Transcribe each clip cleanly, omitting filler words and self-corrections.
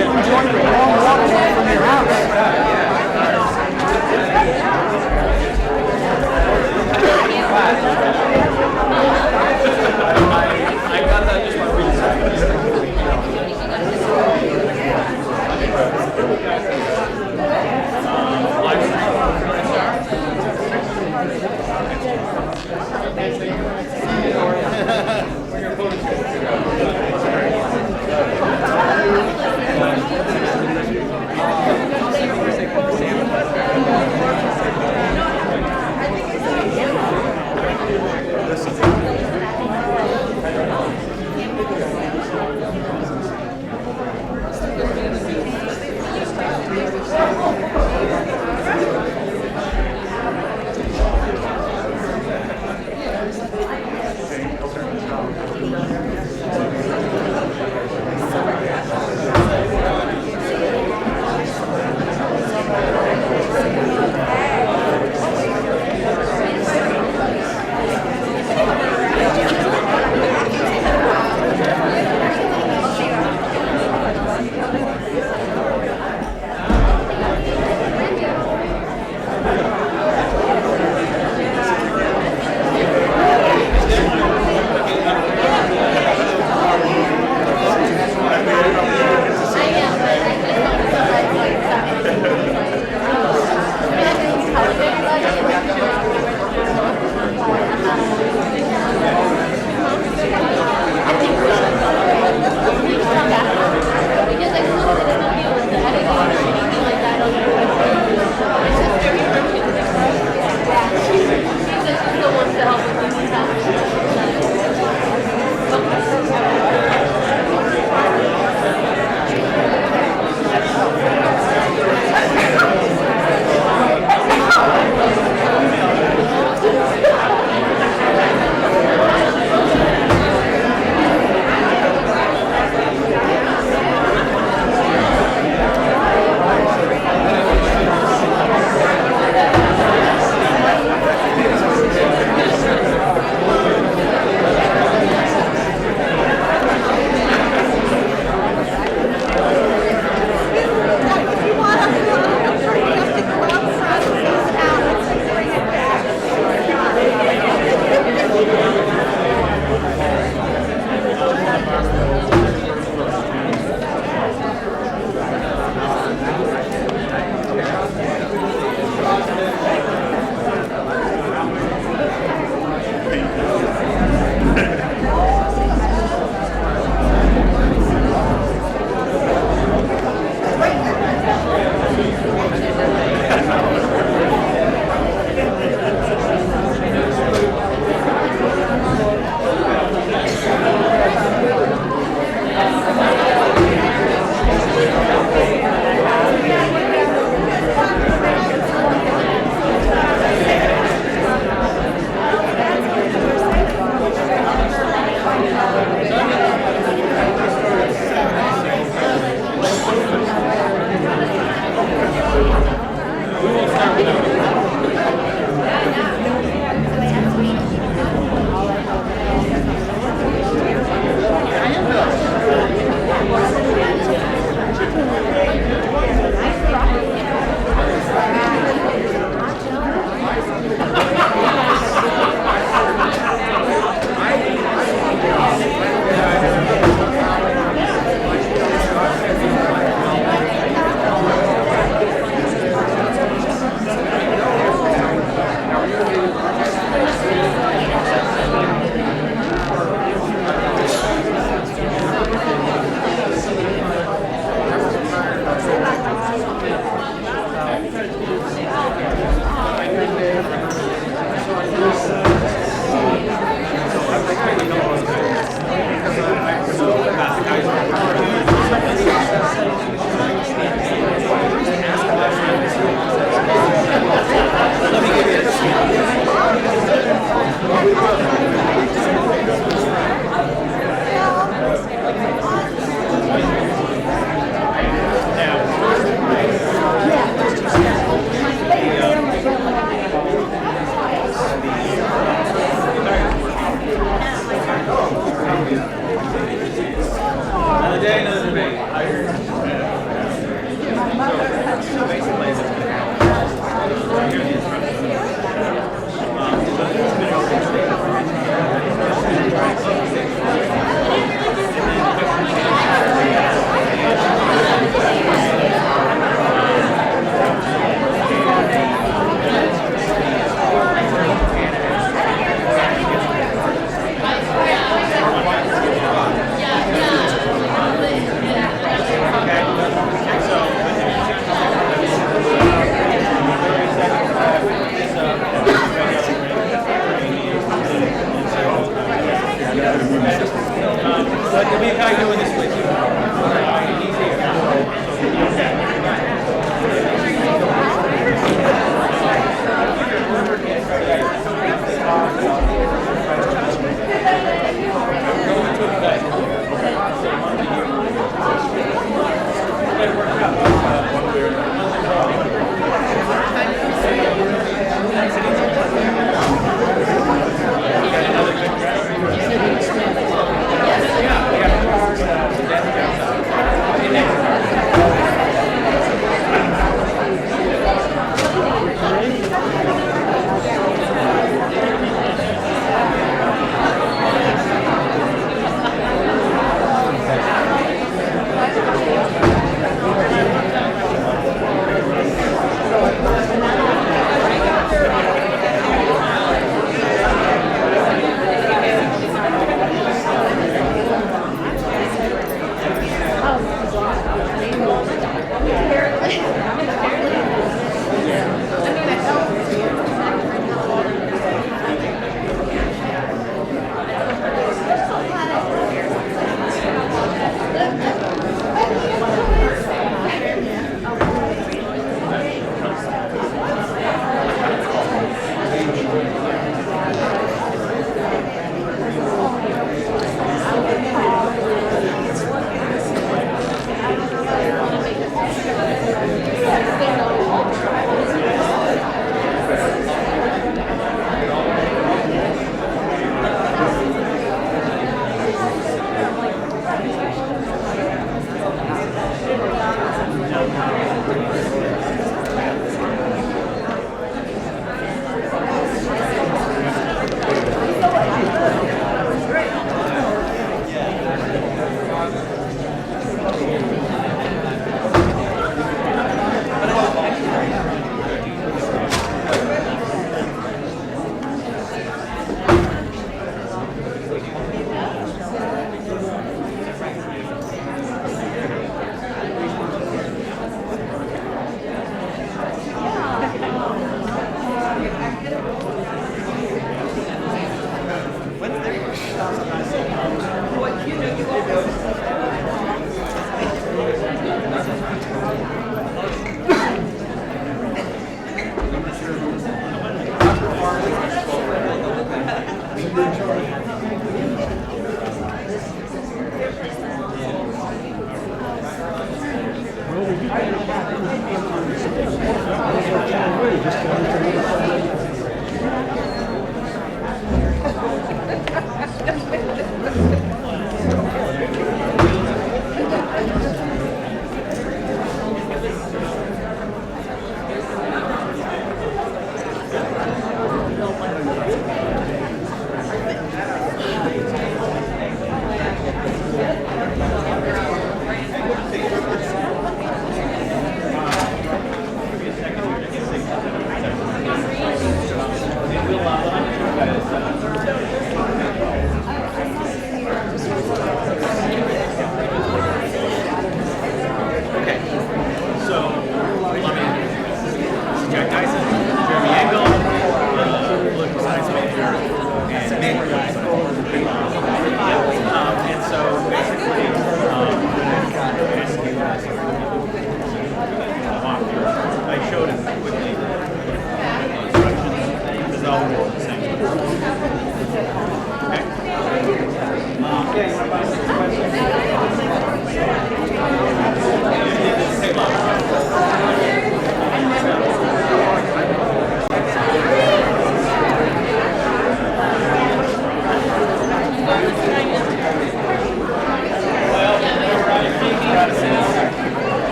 enjoy the long walk from your house. I got that just by reading.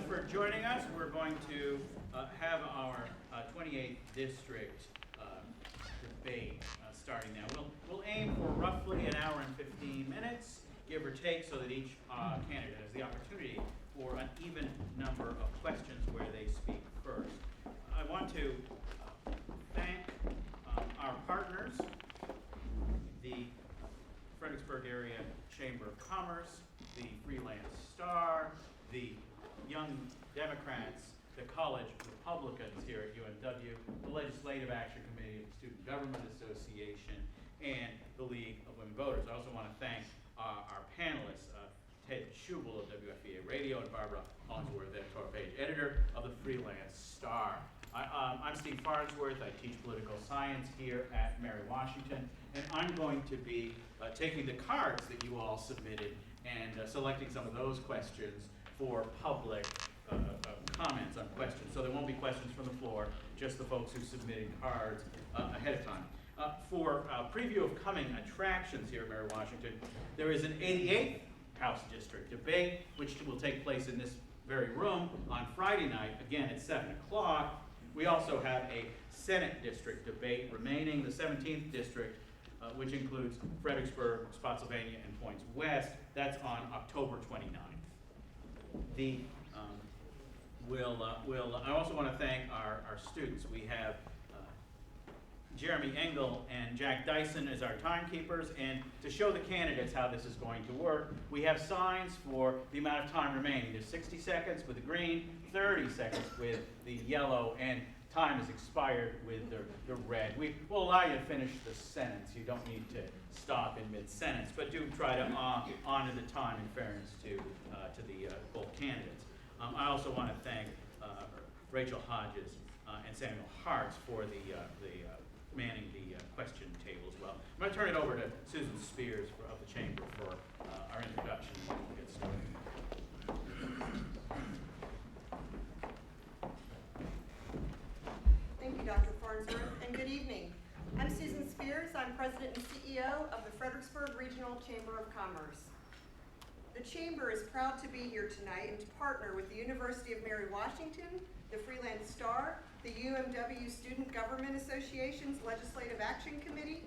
for joining us. We're going to have our 28th district debate starting now. We'll aim for roughly an hour and 15 minutes, give or take, so that each candidate has the opportunity for an even number of questions where they speak first. I want to thank our partners, the Fredericksburg Area Chamber of Commerce, the Freelance Star, the Young Democrats, the College Republicans here at UNW, the Legislative Action Committee of the Student Government Association, and the League of Women Voters. I also want to thank our panelists, Ted Schubel of WFEA Radio and Barbara Hollingsworth, editorial page editor of the Freelance Star. I'm Steve Farnsworth. I teach political science here at Mary Washington, and I'm going to be taking the cards that you all submitted and selecting some of those questions for public comments on questions. So there won't be questions from the floor, just the folks who submitted cards ahead of time. For a preview of coming attractions here at Mary Washington, there is an 88th House District debate, which will take place in this very room on Friday night, again at 7 o'clock. We also have a Senate District debate remaining, the 17th District, which includes Fredericksburg, Spotsylvania, and Points West. That's on October 29th. I also want to thank our students. We have Jeremy Engel and Jack Dyson as our timekeepers, and to show the candidates how this is going to work, we have signs for the amount of time remaining. There's 60 seconds with the green, 30 seconds with the yellow, and time is expired with the red. We will allow you to finish the sentence. You don't need to stop in mid-sentence, but do try to honor the time in fairness to the both candidates. I also want to thank Rachel Hodges and Samuel Hartz for the manning the question table as well. I'm going to turn it over to Susan Spears of the Chamber for our introduction, and we'll get started. Thank you, Dr. Farnsworth, and good evening. I'm Susan Spears. I'm President and CEO of the Fredericksburg Regional Chamber of Commerce. The Chamber is proud to be here tonight and to partner with the University of Mary Washington, the Freelance Star, the UMW Student Government Association's Legislative Action Committee,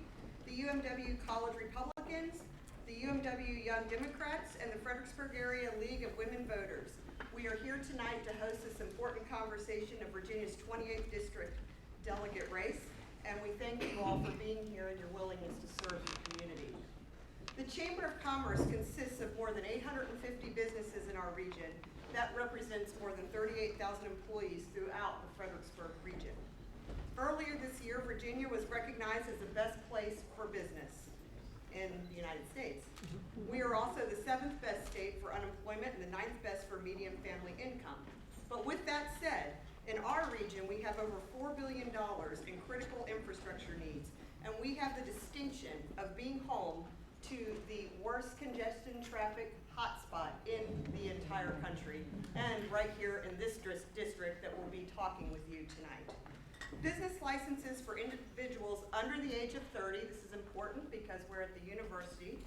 the UMW College Republicans, the UMW Young Democrats, and the Fredericksburg Area League of Women Voters. We are here tonight to host this important conversation of Virginia's 28th District delegate race, and we thank you all for being here and your willingness to serve the community. The Chamber of Commerce consists of more than 850 businesses in our region. That represents more than 38,000 employees throughout the Fredericksburg region. Earlier this year, Virginia was recognized as the best place for business in the United States. We are also the 7th best state for unemployment and the 9th best for median family income. But with that said, in our region, we have over $4 billion in critical infrastructure needs, and we have the distinction of being home to the worst congestion traffic hotspot in the entire country, and right here in this district that we'll be talking with you tonight. Business licenses for individuals under the age of 30, this is important because we're at the university,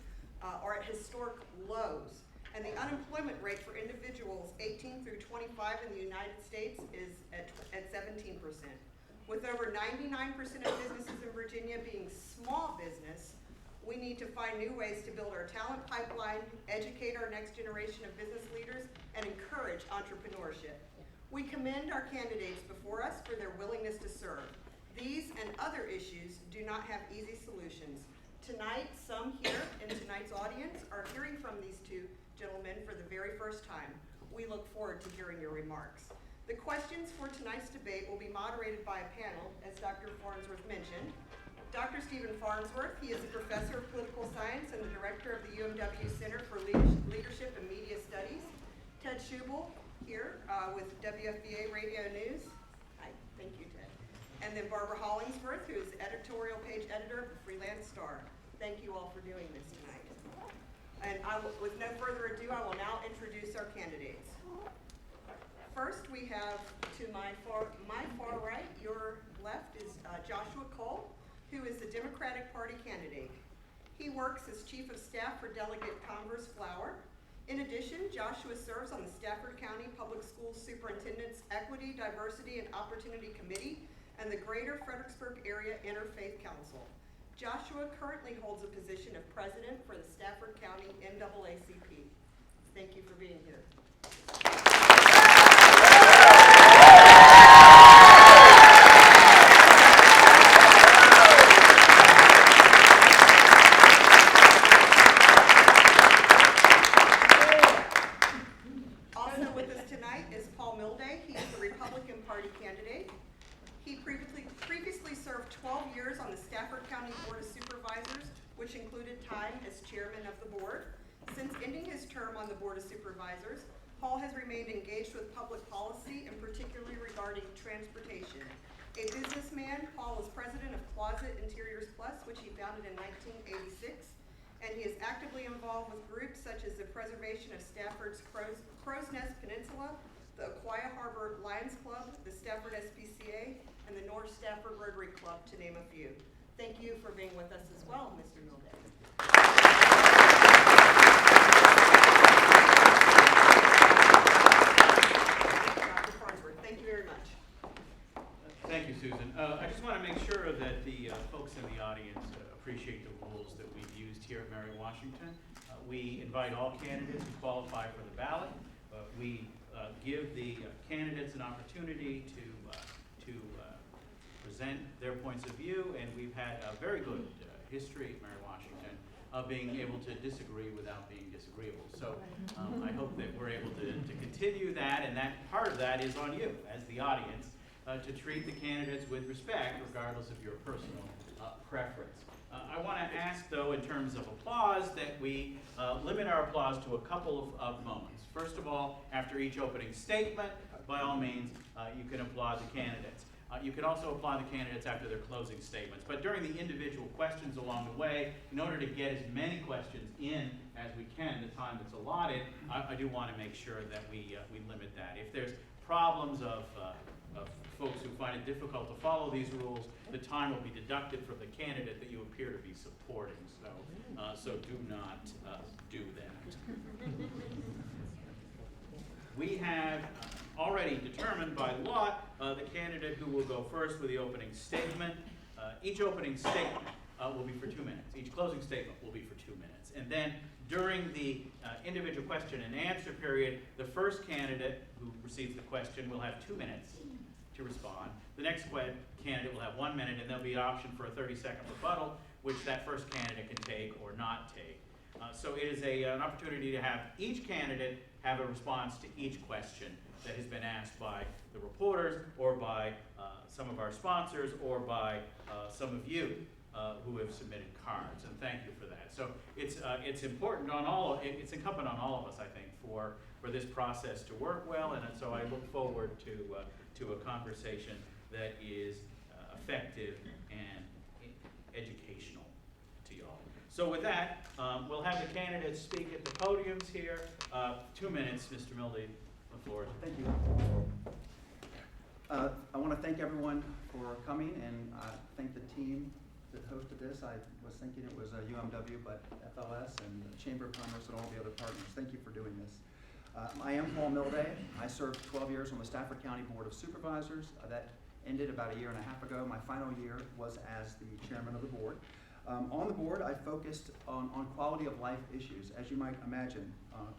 are at historic lows. And the unemployment rate for individuals 18 through 25 in the United States is at 17%. With over 99% of businesses in Virginia being small business, we need to find new ways to build our talent pipeline, educate our next generation of business leaders, and encourage entrepreneurship. We commend our candidates before us for their willingness to serve. These and other issues do not have easy solutions. Tonight, some here in tonight's audience are hearing from these two gentlemen for the very first time. We look forward to hearing your remarks. The questions for tonight's debate will be moderated by a panel, as Dr. Farnsworth mentioned. Dr. Stephen Farnsworth, he is a professor of political science and the director of the UMW Center for Leadership and Media Studies. Ted Schubel, here with WFEA Radio News. Hi, thank you, Ted. And then Barbara Hollingsworth, who is editorial page editor of the Freelance Star. Thank you all for doing this tonight. And with no further ado, I will now introduce our candidates. First, we have to my far right, your left, is Joshua Cole, who is the Democratic Party candidate. He works as Chief of Staff for Delegate Converse Flower. In addition, Joshua serves on the Stafford County Public Schools Superintendent's Equity, Diversity, and Opportunity Committee and the Greater Fredericksburg Area Interfaith Council. Joshua currently holds a position of president for the Stafford County NAACP. Thank you for being here. Also with us tonight is Paul Milday. He is the Republican Party candidate. He previously served 12 years on the Stafford County Board of Supervisors, which included time as chairman of the board. Since ending his term on the Board of Supervisors, Paul has remained engaged with public policy and particularly regarding transportation. A businessman, Paul is president of Closet Interiors Plus, which he founded in 1986, and he is actively involved with groups such as the preservation of Stafford's Crow's Nest Peninsula, the Aquia Harbor Lions Club, the Stafford SPCA, and the North Stafford Rotary Club, to name a few. Thank you for being with us as well, Mr. Milday. Dr. Farnsworth, thank you very much. Thank you, Susan. I just want to make sure that the folks in the audience appreciate the rules that we've used here at Mary Washington. We invite all candidates who qualify for the ballot. We give the candidates an opportunity to present their points of view, and we've had a very good history at Mary Washington of being able to disagree without being disagreeable. So I hope that we're able to continue that, and that part of that is on you as the audience to treat the candidates with respect regardless of your personal preference. I want to ask, though, in terms of applause, that we limit our applause to a couple of moments. First of all, after each opening statement, by all means, you can applaud the candidates. You can also applaud the candidates after their closing statements. But during the individual questions along the way, in order to get as many questions in as we can, the time that's allotted, I do want to make sure that we limit that. If there's problems of folks who find it difficult to follow these rules, the time will be deducted from the candidate that you appear to be supporting. So do not do that. We have already determined by lot the candidate who will go first with the opening statement. Each opening statement will be for 2 minutes. Each closing statement will be for 2 minutes. And then during the individual question and answer period, the first candidate who receives the question will have 2 minutes to respond. The next candidate will have 1 minute, and there'll be an option for a 30-second rebuttal, which that first candidate can take or not take. So it is an opportunity to have each candidate have a response to each question that has been asked by the reporters or by some of our sponsors or by some of you who have submitted cards, and thank you for that. So it's important on it's incumbent on all of us, I think, for this process to work well, and so I look forward to a conversation that is effective and educational to y'all. So with that, we'll have the candidates speak at the podiums here. 2 minutes, Mr. Mildy, the floor. Thank you. I want to thank everyone for coming, and thank the team that hosted this. I was thinking it was UMW, but FLS and the Chamber of Commerce and all the other partners. Thank you for doing this. I am Paul Milday. I served 12 years on the Stafford County Board of Supervisors. That ended about a year and a half ago. My final year was as the chairman of the board. On the board, I focused on quality of life issues, as you might imagine,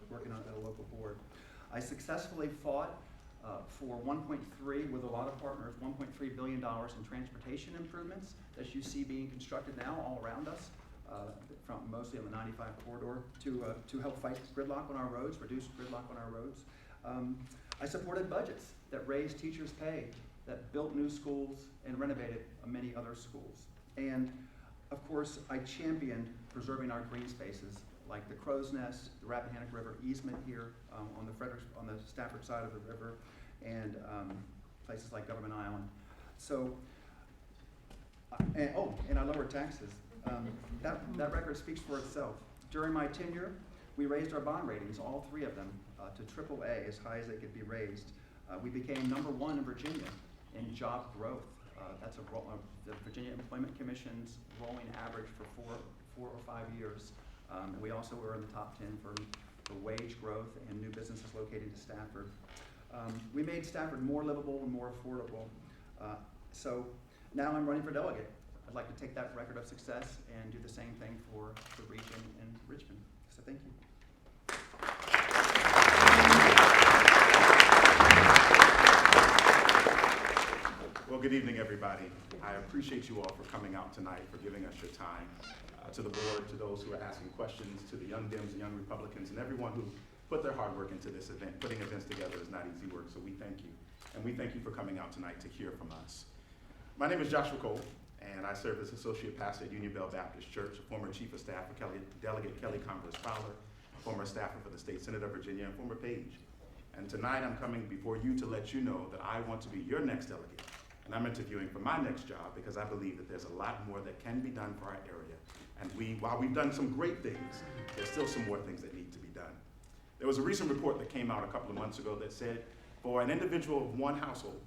working at a local board. I successfully fought for 1.3, with a lot of partners, $1.3 billion in transportation improvements that you see being constructed now all around us, from mostly on the 95 corridor, to help fight gridlock on our roads, reduce gridlock on our roads. I supported budgets that raised teachers' pay, that built new schools and renovated many other schools. And of course, I championed preserving our green spaces, like the Crow's Nest, the Rappahannock River easement here on the Stafford side of the river, and places like Government Island. So, and I lowered taxes. That record speaks for itself. During my tenure, we raised our bond ratings, all three of them, to AAA, as high as they could be raised. We became #1 in Virginia in job growth. That's the Virginia Employment Commission's rolling average for four or 5 years. We also were in the top 10 for the wage growth, and new businesses located to Stafford. We made Stafford more livable and more affordable. So now I'm running for delegate. I'd like to take that record of success and do the same thing for the region in Richmond. So thank you. Well, good evening, everybody. I appreciate you all for coming out tonight, for giving us your time. To the board, to those who are asking questions, to the young Dems and young Republicans, and everyone who put their hard work into this event. Putting events together is not easy work, so we thank you. And we thank you for coming out tonight to hear from us. My name is Joshua Cole, and I serve as Associate Pastor at Union Bell Baptist Church, former Chief of Staff for Delegate Kelly Converse Fowler, former staffer for the State Senate of Virginia, and former page. And tonight I'm coming before you to let you know that I want to be your next delegate. And I'm interviewing for my next job because I believe that there's a lot more that can be done for our area. And while we've done some great things, there's still some more things that need to be done. There was a recent report that came out a couple of months ago that said for an individual of one household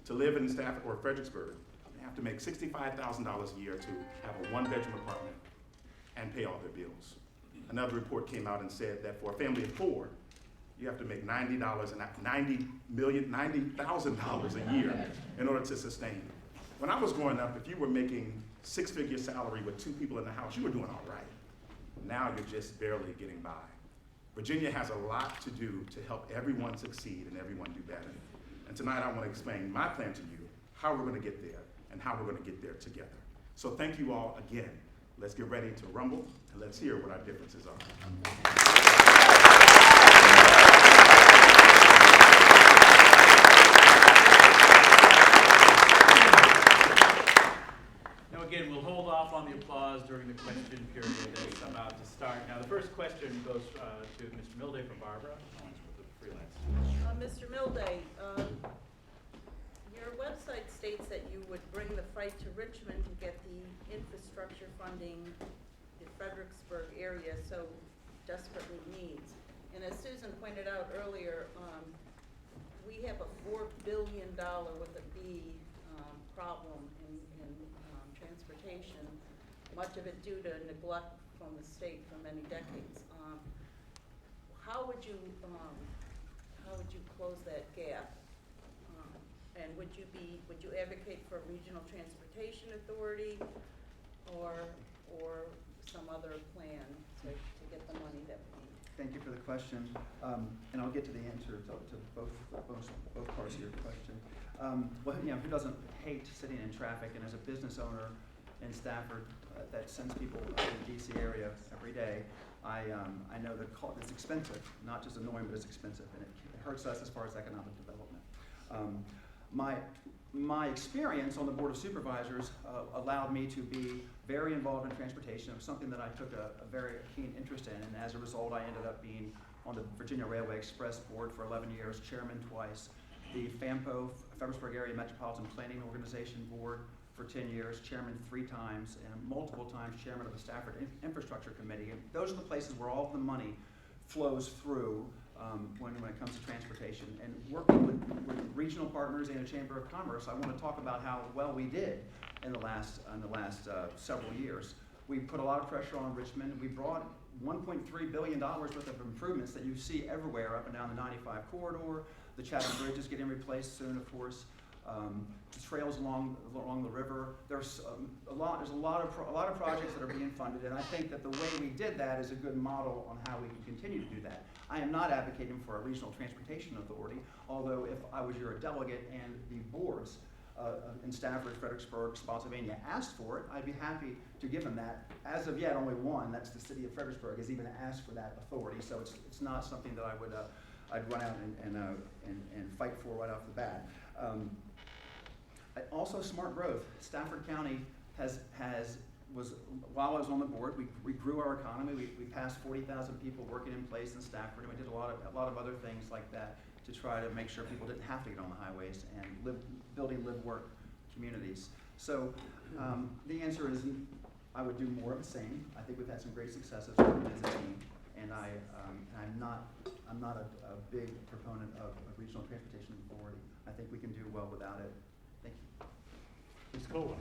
to live in Stafford or Fredericksburg, they have to make $65,000 a year to have a one-bedroom apartment and pay all their bills. Another report came out and said that for a family of four, you have to make $90,000 a year in order to sustain. When I was growing up, if you were making six-figure salary with two people in the house, you were doing all right. Now you're just barely getting by. Virginia has a lot to do to help everyone succeed and everyone do better. And tonight I want to explain my plan to you, how we're going to get there, and how we're going to get there together. So thank you all again. Let's get ready to rumble, and let's hear what our differences are. Again, we'll hold off on the applause during the question period that's about to start. Now, the first question goes to Mr. Milday from Barbara, with the freelance. Mr. Milday, your website states that you would bring the fight to Richmond to get the infrastructure funding the Fredericksburg area so desperately needs. And as Susan pointed out earlier, we have a $4 billion with a B problem in transportation, much of it due to neglect from the state for many decades. How would you close that gap? And would you advocate for a regional transportation authority or some other plan to get the money that we need? Thank you for the question, and I'll get to the answer to both parts of your question. Well, you know, who doesn't hate sitting in traffic? And as a business owner in Stafford that sends people to the DC area every day, I know that it's expensive, not just annoying, but it's expensive, and it hurts us as far as economic development. My experience on the Board of Supervisors allowed me to be very involved in transportation. It was something that I took a very keen interest in, and as a result, I ended up being on the Virginia Railway Express Board for 11 years, chairman twice, the FAMPO, Fredericksburg Area Metropolitan Planning Organization Board for 10 years, chairman 3 times, and multiple times chairman of the Stafford Infrastructure Committee. And those are the places where all of the money flows through when it comes to transportation. And working with regional partners and a Chamber of Commerce, I want to talk about how well we did in the last several years. We put a lot of pressure on Richmond. We brought $1.3 billion worth of improvements that you see everywhere up and down the 95 corridor. The Chatham Bridge is getting replaced soon, of course. The trails along the river. There's a lot of projects that are being funded, and I think that the way we did that is a good model on how we can continue to do that. I am not advocating for a regional transportation authority, although if I was your delegate and the boards in Stafford, Fredericksburg, Spotsylvania asked for it, I'd be happy to give them that. As of yet, only one, that's the city of Fredericksburg, has even asked for that authority, so it's not something that I would I'd run out and fight for right off the bat. Also, smart growth. Stafford County while I was on the board, we grew our economy. We passed 40,000 people working in place in Stafford, and we did a lot of other things like that to try to make sure people didn't have to get on the highways and building live-work communities. So the answer is I would do more of the same. I think we've had some great successes working as a team, and I'm not a big proponent of a regional transportation authority. I think we can do well without it. Thank you. Ms. Cole.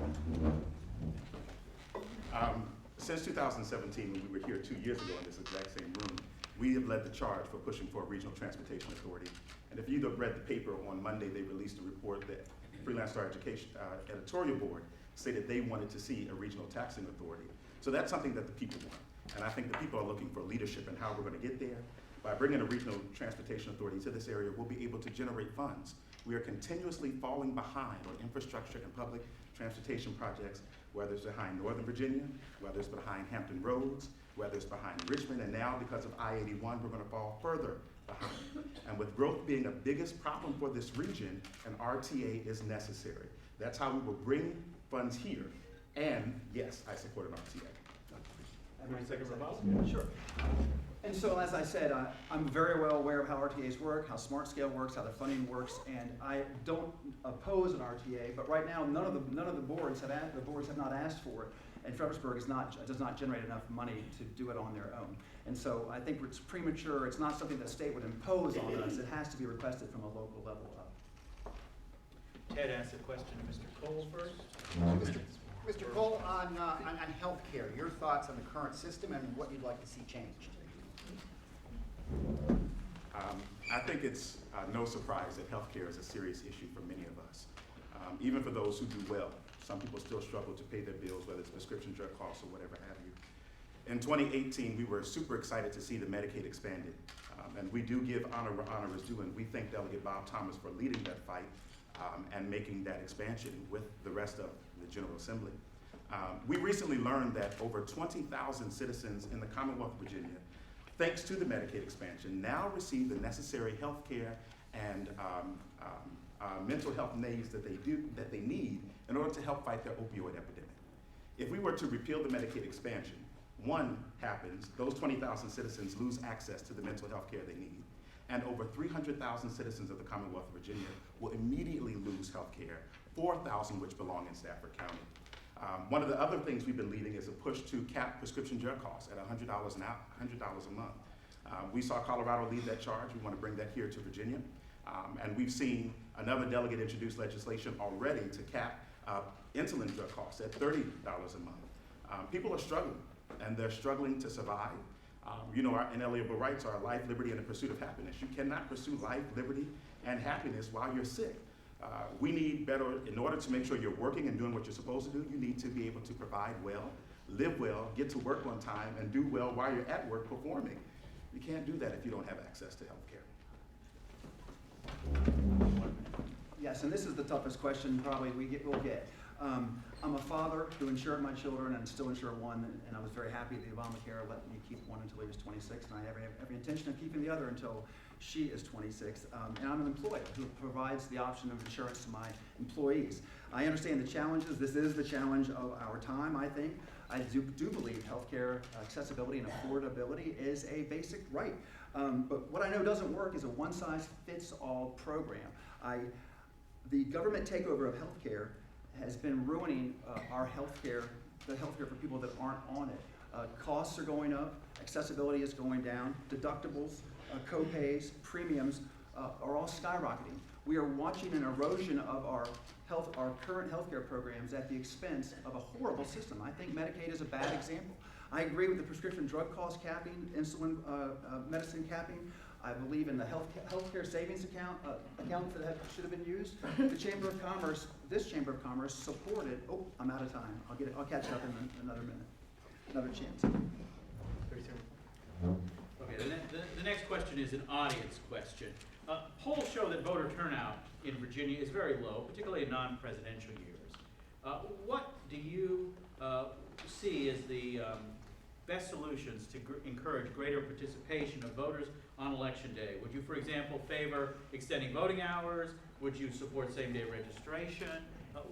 Since 2017, when we were here 2 years ago in this exact same room, we have led the charge for pushing for a regional transportation authority. And if you've read the paper on Monday, they released a report that Freelance Star Education editorial board stated they wanted to see a regional taxing authority. So that's something that the people want. And I think the people are looking for leadership in how we're going to get there. By bringing a regional transportation authority to this area, we'll be able to generate funds. We are continuously falling behind on infrastructure and public transportation projects, whether it's behind Northern Virginia, whether it's behind Hampton Roads, whether it's behind Richmond, and now because of I-81, we're going to fall further behind. And with growth being the biggest problem for this region, an RTA is necessary. That's how we will bring funds here. And yes, I support an RTA. Second rebuttal? Sure. And so, as I said, I'm very well aware of how RTAs work, how Smart Scale works, how the funding works, and I don't oppose an RTA. But right now, none of the boards have not asked for it, and Fredericksburg does not generate enough money to do it on their own. And so, I think it's premature. It's not something the state would impose on us. It has to be requested from a local level up. Ted asked a question to Mr. Cole first. Mr. Cole, on healthcare, your thoughts on the current system and what you'd like to see changed? I think it's no surprise that healthcare is a serious issue for many of us. Even for those who do well, some people still struggle to pay their bills, whether it's prescription drug costs or whatever have you. In 2018, we were super excited to see the Medicaid expanded. And we do give honor where honor is due, and we thank Delegate Bob Thomas for leading that fight and making that expansion with the rest of the General Assembly. We recently learned that over 20,000 citizens in the Commonwealth of Virginia, thanks to the Medicaid expansion, now receive the necessary health care and mental health needs that they need in order to help fight their opioid epidemic. If we were to repeal the Medicaid expansion, one happens, those 20,000 citizens lose access to the mental health care they need. And over 300,000 citizens of the Commonwealth of Virginia will immediately lose health care, 4,000 which belong in Stafford County. One of the other things we've been leading is a push to cap prescription drug costs at $100 a month. We saw Colorado lead that charge. We want to bring that here to Virginia. And we've seen another delegate introduce legislation already to cap insulin drug costs at $30 a month. People are struggling, and they're struggling to survive. Our inalienable rights are life, liberty, and the pursuit of happiness. You cannot pursue life, liberty, and happiness while you're sick. We need better, in order to make sure you're working and doing what you're supposed to do, you need to be able to provide well, live well, get to work on time, and do well while you're at work performing. You can't do that if you don't have access to health care. Yes, and this is the toughest question probably we'll get. I'm a father who insured my children and still insure one, and I was very happy that Obamacare let me keep one until he was 26, and I have every intention of keeping the other until she is 26. And I'm an employer who provides the option of insurance to my employees. I understand the challenges. This is the challenge of our time, I think. I do believe healthcare accessibility and affordability is a basic right. But what I know doesn't work is a one-size-fits-all program. The government takeover of healthcare has been ruining our healthcare, the healthcare for people that aren't on it. Costs are going up, accessibility is going down, deductibles, co-pays, premiums are all skyrocketing. We are watching an erosion of our current healthcare programs at the expense of a horrible system. I think Medicaid is a bad example. I agree with the prescription drug cost capping, insulin medicine capping. I believe in the healthcare savings accounts that should have been used. The Chamber of Commerce, this Chamber of Commerce supported, I'm out of time. I'll catch up in another minute, another chance. Okay, the next question is an audience question. Polls show that voter turnout in Virginia is very low, particularly in non-presidential years. What do you see as the best solutions to encourage greater participation of voters on Election Day? Would you, for example, favor extending voting hours? Would you support same-day registration?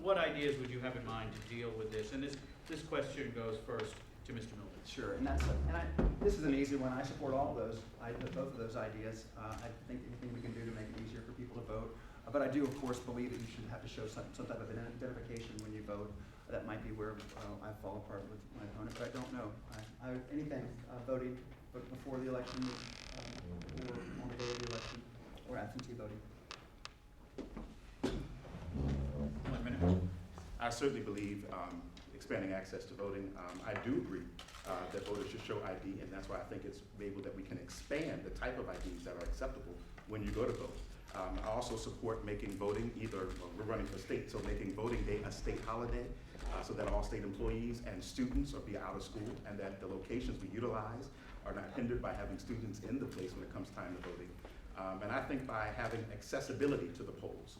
What ideas would you have in mind to deal with this? And this question goes first to Mr. Miller. Sure, this is an easy one. I support all of those, both of those ideas. I think anything we can do to make it easier for people to vote. But I do, of course, believe that you should have to show some type of identification when you vote. That might be where I fall apart with my opponent, but I don't know. Anything voting before the election or on the day of the election or absentee voting. 1 minute. I certainly believe expanding access to voting. I do agree that voters should show ID, and that's why I think it's able that we can expand the type of IDs that are acceptable when you go to vote. I also support making voting we're running for state, so making voting day a state holiday, so that all state employees and students will be out of school, and that the locations we utilize are not hindered by having students in the place when it comes time to voting. And I think by having accessibility to the polls,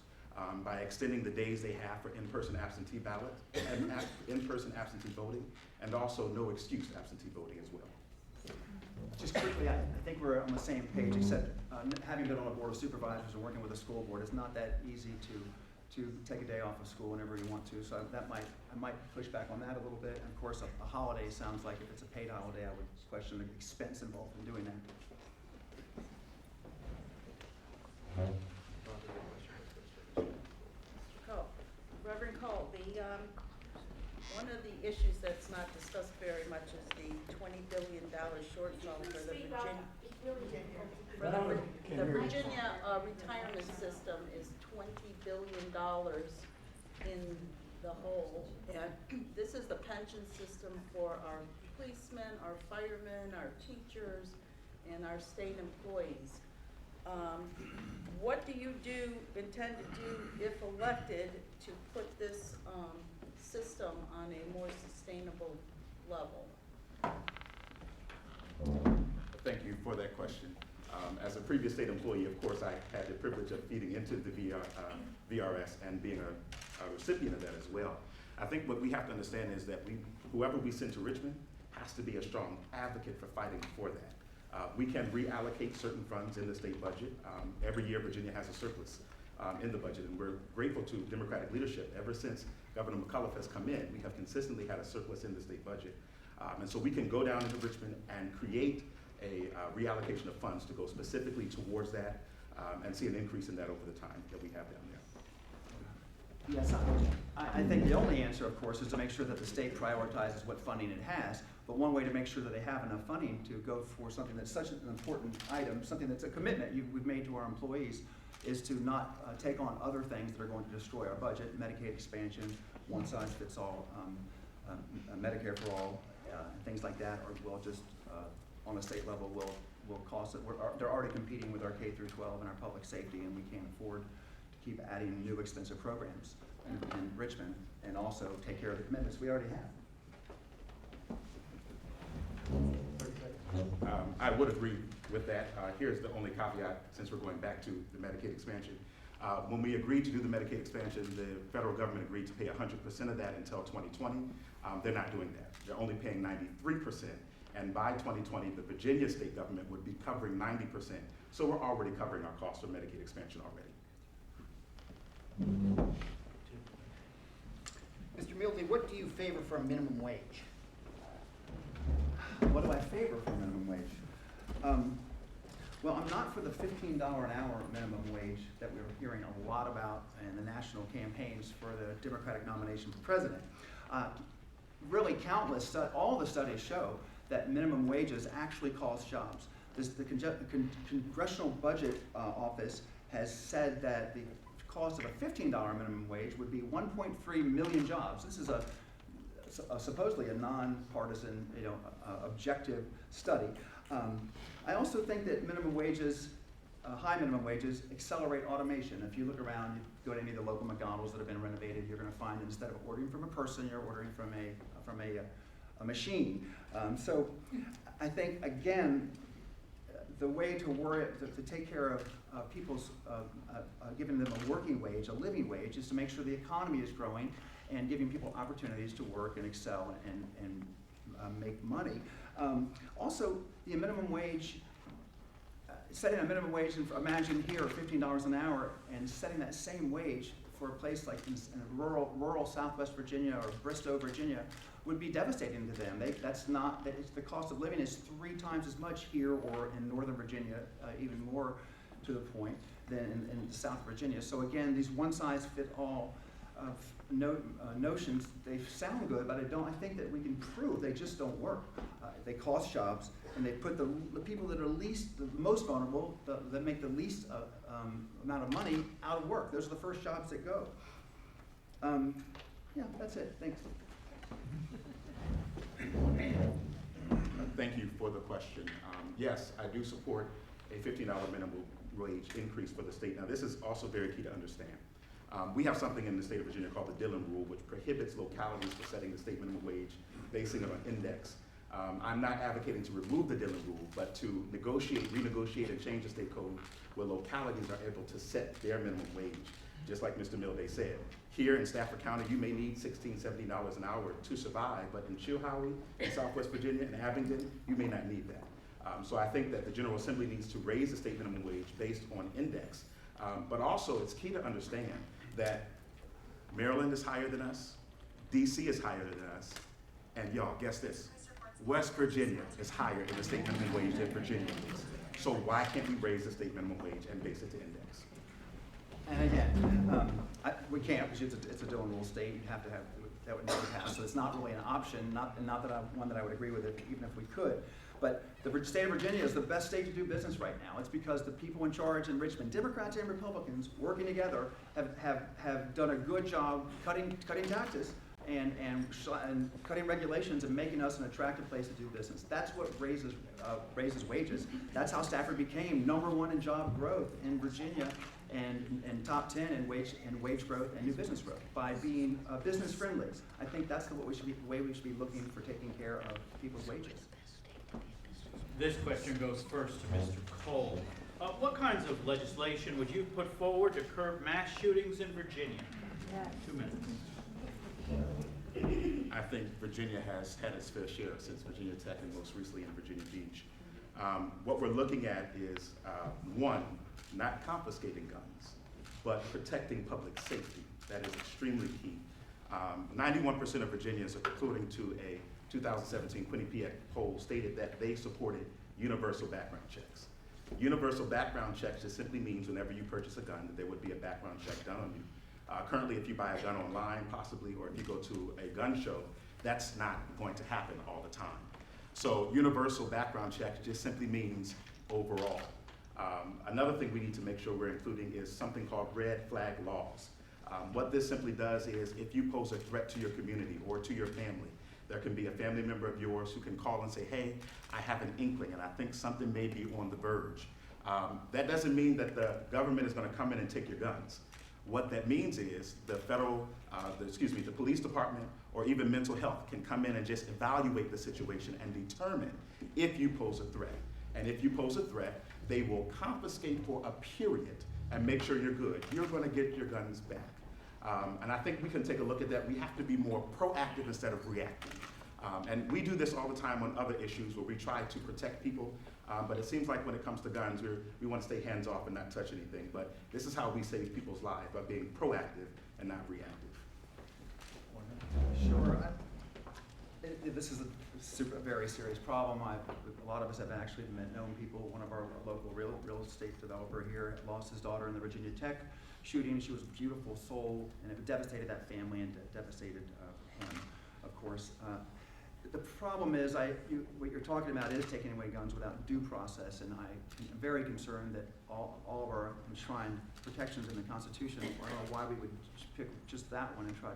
by extending the days they have for in-person absentee ballot, and in-person absentee voting, and also no excuse absentee voting as well. Just quickly, I think we're on the same page, except having been on a board of supervisors and working with a school board, it's not that easy to take a day off of school whenever you want to. So I might push back on that a little bit. And of course, a holiday sounds like if it's a paid holiday, I would question the expense involved in doing that. Cole, Reverend Cole, one of the issues that's not discussed very much is the $20 billion shortfall for the Virginia retirement system is $20 billion in the hole. And this is the pension system for our policemen, our firemen, our teachers, and our state employees. What do you intend to do if elected to put this system on a more sustainable level? Thank you for that question. As a previous state employee, of course, I had the privilege of feeding into the VRS and being a recipient of that as well. I think what we have to understand is that whoever we send to Richmond has to be a strong advocate for fighting for that. We can reallocate certain funds in the state budget. Every year, Virginia has a surplus in the budget, and we're grateful to Democratic leadership. Ever since Governor McAuliffe has come in, we have consistently had a surplus in the state budget. And so we can go down into Richmond and create a reallocation of funds to go specifically towards that and see an increase in that over the time that we have down there. Yes, I think the only answer, of course, is to make sure that the state prioritizes what funding it has. But one way to make sure that they have enough funding to go for something that's such an important item, something that's a commitment we've made to our employees, is to not take on other things that are going to destroy our budget. Medicaid expansion, one size fits all, Medicare for all, things like that, or will just on a state level will cost it. They're already competing with our K through 12 and our public safety, and we can't afford to keep adding new expensive programs in Richmond, and also take care of the commitments we already have. I would agree with that. Here's the only caveat, since we're going back to the Medicaid expansion. When we agreed to do the Medicaid expansion, the federal government agreed to pay 100% of that until 2020. They're not doing that. They're only paying 93%. And by 2020, the Virginia state government would be covering 90%. So we're already covering our costs for Medicaid expansion already. Mr. Milty, what do you favor for a minimum wage? What do I favor for minimum wage? Well, I'm not for the $15 an hour minimum wage that we were hearing a lot about in the national campaigns for the Democratic nomination for president. Really countless, all the studies show that minimum wages actually cost jobs. The Congressional Budget Office has said that the cost of a $15 minimum wage would be 1.3 million jobs. This is supposedly a nonpartisan, objective study. I also think that minimum wages, high minimum wages, accelerate automation. If you look around, you go to any of the local McDonald's that have been renovated, you're going to find that instead of ordering from a person, you're ordering from a machine. So I think, again, the way to take care of people's, giving them a working wage, a living wage, is to make sure the economy is growing and giving people opportunities to work and excel and make money. Also, the minimum wage, setting a minimum wage, and imagine here $15 an hour, and setting that same wage for a place like in rural Southwest Virginia or Bristow, Virginia, would be devastating to them. The cost of living is 3 times as much here or in Northern Virginia, even more to the point, than in South Virginia. So again, these one-size-fit-all notions, they sound good, but I think that we can prove they just don't work. They cost jobs, and they put the people that are the most vulnerable, that make the least amount of money, out of work. Those are the first jobs that go. Yeah, that's it. Thanks. Thank you for the question. Yes, I do support a $15 minimum wage increase for the state. Now, this is also very key to understand. We have something in the state of Virginia called the Dillon Rule, which prohibits localities from setting the state minimum wage, basing it on index. I'm not advocating to remove the Dillon Rule, but to negotiate, renegotiate, and change the state code where localities are able to set their minimum wage, just like Mr. Milday said. Here in Stafford County, you may need $16, $17 an hour to survive, but in Chilhowie, in Southwest Virginia, and Abingdon, you may not need that. So I think that the General Assembly needs to raise the state minimum wage based on index. But also, it's key to understand that Maryland is higher than us, DC is higher than us, and y'all, guess this, West Virginia is higher in the state minimum wage than Virginia is. So why can't we raise the state minimum wage and base it to index? And again, we can't, because it's a Dillon Rule state, you'd have to have, that would never pass, so it's not really an option, not that one that I would agree with, even if we could. But the state of Virginia is the best state to do business right now. It's because the people in charge in Richmond, Democrats and Republicans, working together, have done a good job cutting taxes and cutting regulations and making us an attractive place to do business. That's what raises wages. That's how Stafford became #1 in job growth in Virginia and top 10 in wage growth and new business growth by being business friendly. I think that's the way we should be looking for taking care of people's wages. This question goes first to Mr. Cole. What kinds of legislation would you put forward to curb mass shootings in Virginia? 2 minutes. I think Virginia has had its fair share since Virginia Tech and most recently in Virginia Beach. What we're looking at is, one, not confiscating guns, but protecting public safety. That is extremely key. 91% of Virginians, according to a 2017 Quinnipiac poll, stated that they supported universal background checks. Universal background checks just simply means whenever you purchase a gun, that there would be a background check done on you. Currently, if you buy a gun online, possibly, or if you go to a gun show, that's not going to happen all the time. So universal background checks just simply means overall. Another thing we need to make sure we're including is something called red flag laws. What this simply does is if you pose a threat to your community or to your family, there can be a family member of yours who can call and say, hey, I have an inkling and I think something may be on the verge. That doesn't mean that the government is going to come in and take your guns. What that means is the the police department or even mental health can come in and just evaluate the situation and determine if you pose a threat. And if you pose a threat, they will confiscate for a period and make sure you're good. You're going to get your guns back. And I think we can take a look at that. We have to be more proactive instead of reactive. And we do this all the time on other issues where we try to protect people, but it seems like when it comes to guns, we want to stay hands off and not touch anything. But this is how we save people's lives, by being proactive and not reactive. Sure. This is a very serious problem. A lot of us have actually known people. One of our local real estate developer here lost his daughter in the Virginia Tech shooting. She was a beautiful soul, and it devastated that family and devastated him, of course. The problem is, what you're talking about is taking away guns without due process, and I'm very concerned that all of our enshrined protections in the Constitution, I don't know why we would pick just that one and try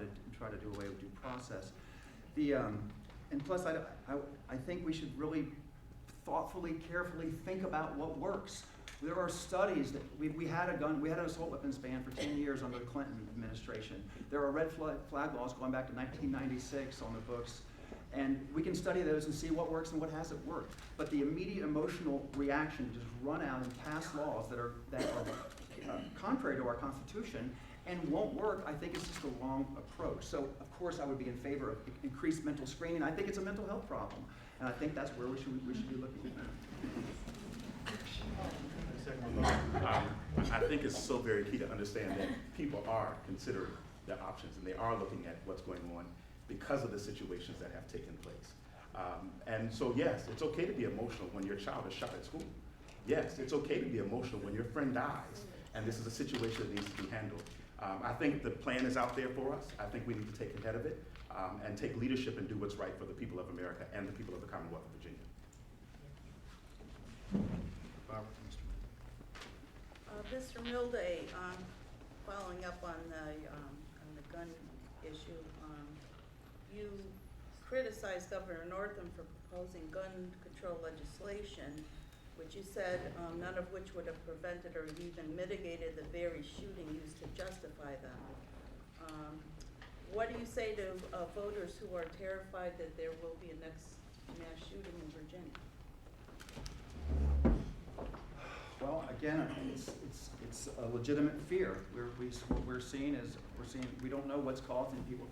to do away with due process. And plus, I think we should really thoughtfully, carefully think about what works. There are studies that we had an assault weapons ban for 10 years under the Clinton administration. There are red flag laws going back to 1996 on the books. And we can study those and see what works and what hasn't worked. But the immediate emotional reaction to just run out and pass laws that are contrary to our Constitution and won't work, I think it's just a wrong approach. So, of course, I would be in favor of increased mental screening. I think it's a mental health problem. And I think that's where we should be looking at. I think it's so very key to understand that people are considering their options and they are looking at what's going on because of the situations that have taken place. And so yes, it's okay to be emotional when your child is shot at school. Yes, it's okay to be emotional when your friend dies and this is a situation that needs to be handled. I think the plan is out there for us. I think we need to take ahead of it and take leadership and do what's right for the people of America and the people of the Commonwealth of Virginia. Mr. Milday, following up on the gun issue, you criticized Governor Northam for proposing gun control legislation, which you said none of which would have prevented or even mitigated the very shooting used to justify them. What do you say to voters who are terrified that there will be a next mass shooting in Virginia? Well, again, it's a legitimate fear. What we're seeing we don't know what's causing people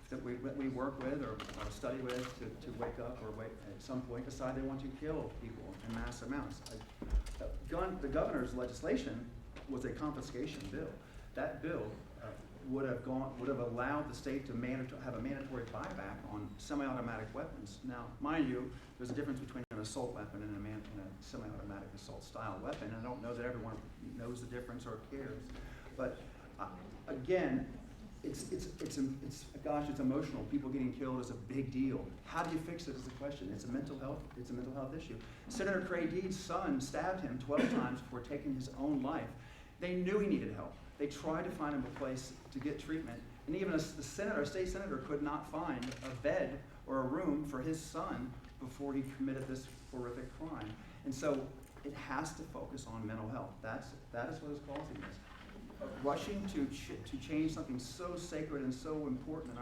that we work with or study with to wake up or at some point decide they want to kill people in mass amounts. The governor's legislation was a confiscation bill. That bill would have allowed the state to have a mandatory buyback on semi-automatic weapons. Now, mind you, there's a difference between an assault weapon and a semi-automatic assault style weapon. I don't know that everyone knows the difference or cares, but again, it's emotional. People getting killed is a big deal. How do you fix it is the question. It's a mental health issue. Senator Craig Deed's son stabbed him 12 times before taking his own life. They knew he needed help. They tried to find him a place to get treatment, and even a state senator could not find a bed or a room for his son before he committed this horrific crime. And so it has to focus on mental health. That is what is causing this. Rushing to change something so sacred and so important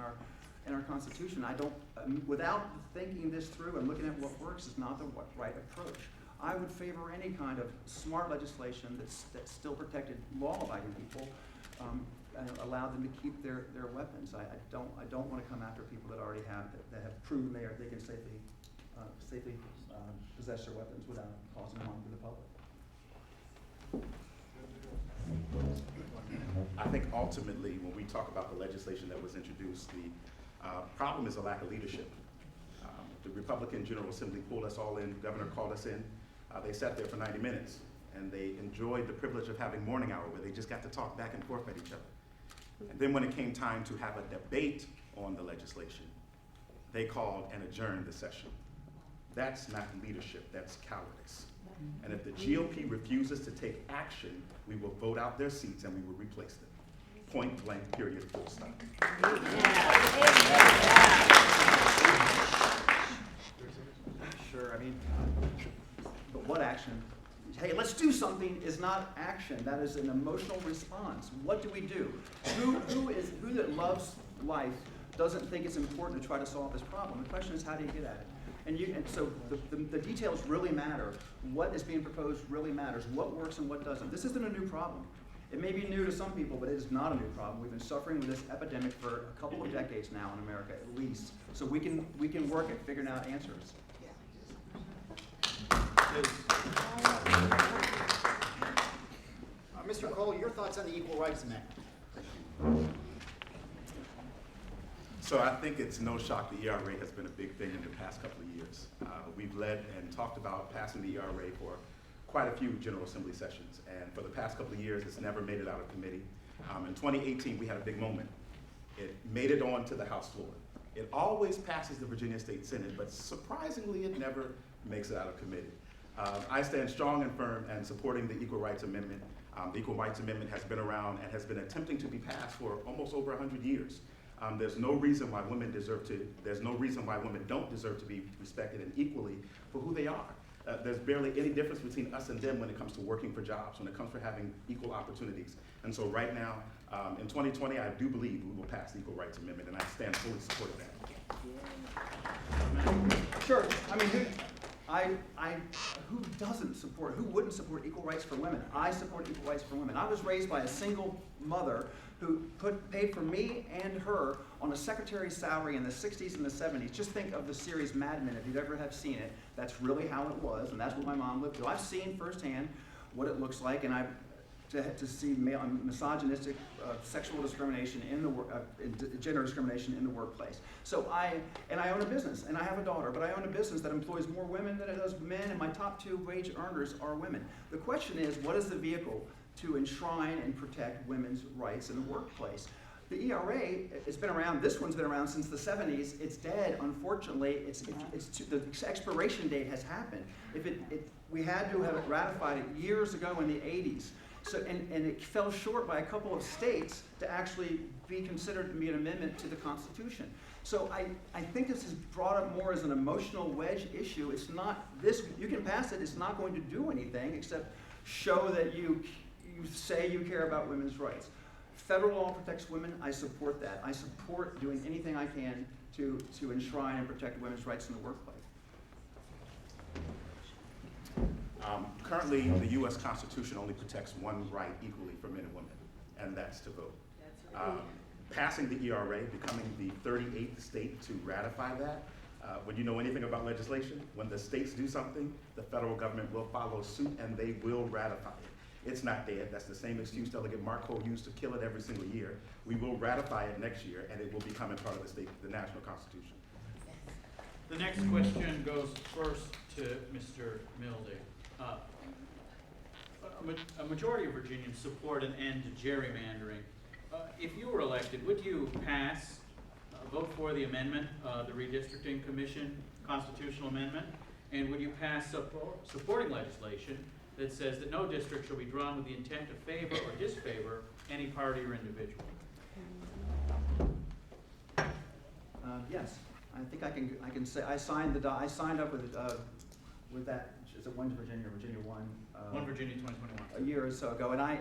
in our Constitution, without thinking this through and looking at what works, is not the right approach. I would favor any kind of smart legislation that still protected law-abiding people and allowed them to keep their weapons. I don't want to come after people that already have proven they can safely possess their weapons without causing harm to the public. I think ultimately, when we talk about the legislation that was introduced, the problem is a lack of leadership. The Republican General Assembly pulled us all in. The governor called us in. They sat there for 90 minutes, and they enjoyed the privilege of having morning hour where they just got to talk back and forth at each other. And then when it came time to have a debate on the legislation, they called and adjourned the session. That's not leadership, that's cowardice. And if the GOP refuses to take action, we will vote out their seats and we will replace them. Point blank, period, full stop. Sure, but what action? Hey, let's do something is not action. That is an emotional response. What do we do? Who that loves life doesn't think it's important to try to solve this problem? The question is, how do you get at it? And so the details really matter. What is being proposed really matters. What works and what doesn't. This isn't a new problem. It may be new to some people, but it is not a new problem. We've been suffering with this epidemic for a couple of decades now in America, at least. So we can work at figuring out answers. Mr. Cole, your thoughts on the Equal Rights Amendment? So I think it's no shock the ERA has been a big thing in the past couple of years. We've led and talked about passing the ERA for quite a few General Assembly sessions, and for the past couple of years, it's never made it out of committee. In 2018, we had a big moment. It made it onto the House floor. It always passes the Virginia State Senate, but surprisingly, it never makes it out of committee. I stand strong and firm in supporting the Equal Rights Amendment. The Equal Rights Amendment has been around and has been attempting to be passed for almost over 100 years. There's no reason why women don't deserve to be respected and equally for who they are. There's barely any difference between us and them when it comes to working for jobs, when it comes to having equal opportunities. And so right now, in 2020, I do believe we will pass the Equal Rights Amendment, and I stand fully supportive of that. Sure. Who wouldn't support equal rights for women? I support equal rights for women. I was raised by a single mother who paid for me and her on a secretary's salary in the 60s and the 70s. Just think of the series Mad Men, if you've ever have seen it. That's really how it was, and that's what my mom lived through. I've seen firsthand what it looks like, and to see misogynistic sexual discrimination in the gender discrimination in the workplace. So I own a business, and I have a daughter, but I own a business that employs more women than it does men, and my top 2 wage earners are women. The question is, what is the vehicle to enshrine and protect women's rights in the workplace? The ERA has been around. This one's been around since the 70s. It's dead, unfortunately. The expiration date has happened. We had to have it ratified years ago in the 80s. So, and it fell short by a couple of states to actually be considered to be an amendment to the Constitution. So I think this is brought up more as an emotional wedge issue. It's not, you can pass it, it's not going to do anything except show that you say you care about women's rights. Federal law protects women, I support that. I support doing anything I can to enshrine and protect women's rights in the workplace. Currently, the U.S. Constitution only protects one right equally for men and women, and that's to vote. Passing the ERA, becoming the 38th state to ratify that, when you know anything about legislation, when the states do something, the federal government will follow suit and they will ratify it. It's not dead. That's the same excuse Delegate Marco used to kill it every single year. We will ratify it next year and it will become a part of the national constitution. The next question goes first to Mr. Milday. A majority of Virginians support an end to gerrymandering. If you were elected, would you pass, vote for the amendment, the Redistricting Commission constitutional amendment? And would you pass supporting legislation that says that no district shall be drawn with the intent to favor or disfavor any party or individual? Yes, I think I can say I signed up with that. Is it One Virginia, Virginia One? One Virginia 2021. A year or so ago, and I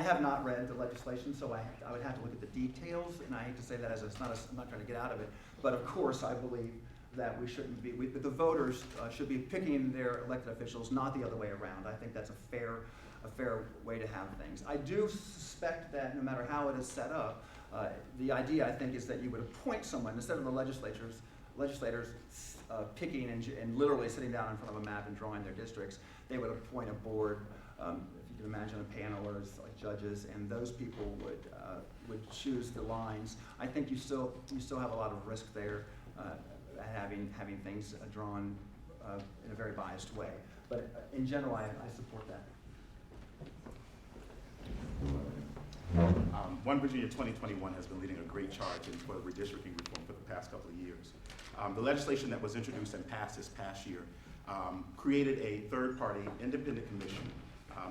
have not read the legislation, so I would have to look at the details, and I hate to say that as I'm not trying to get out of it, but of course I believe that we shouldn't be, the voters should be picking their elected officials, not the other way around. I think that's a fair way to have things. I do suspect that no matter how it is set up, the idea I think is that you would appoint someone instead of the legislators picking and literally sitting down in front of a map and drawing their districts. They would appoint a board, if you can imagine a panel or like judges, and those people would choose the lines. I think you still have a lot of risk there, having things drawn in a very biased way. But in general, I support that. One Virginia 2021 has been leading a great charge for the redistricting reform for the past couple of years. The legislation that was introduced and passed this past year created a third-party independent commission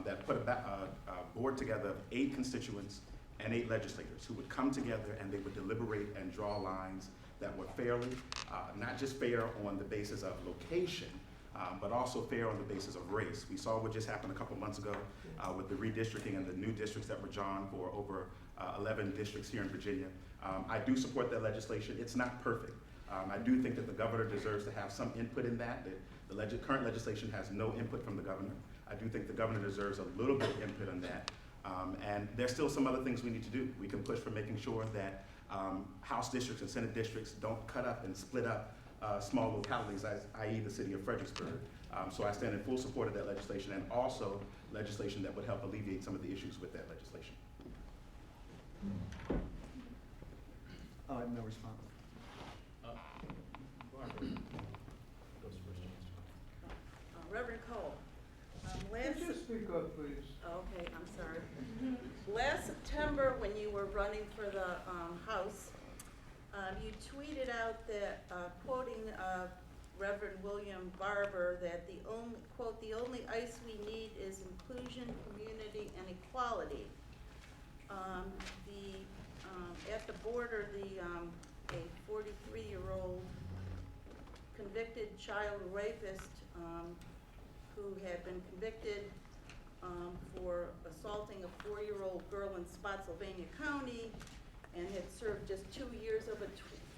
that put a board together of 8 constituents and 8 legislators who would come together and they would deliberate and draw lines that were fairly, not just fair on the basis of location, but also fair on the basis of race. We saw what just happened a couple months ago with the redistricting and the new districts that were drawn for over 11 districts here in Virginia. I do support that legislation. It's not perfect. I do think that the governor deserves to have some input in that. The current legislation has no input from the governor. I do think the governor deserves a little bit of input on that. And there's still some other things we need to do. We can push for making sure that House districts and Senate districts don't cut up and split up small localities, i.e. the city of Fredericksburg. So I stand in full support of that legislation and also legislation that would help alleviate some of the issues with that legislation. I have no response. Barbara goes first. Reverend Cole, Could you speak up, please? Okay, I'm sorry. Last September, when you were running for the House, you tweeted out that, quoting Reverend William Barber, that the only, quote, "the only ICE we need is inclusion, community, and equality." At the border, a 43-year-old convicted child rapist who had been convicted for assaulting a 4-year-old girl in Spotsylvania County and had served just 2 years of a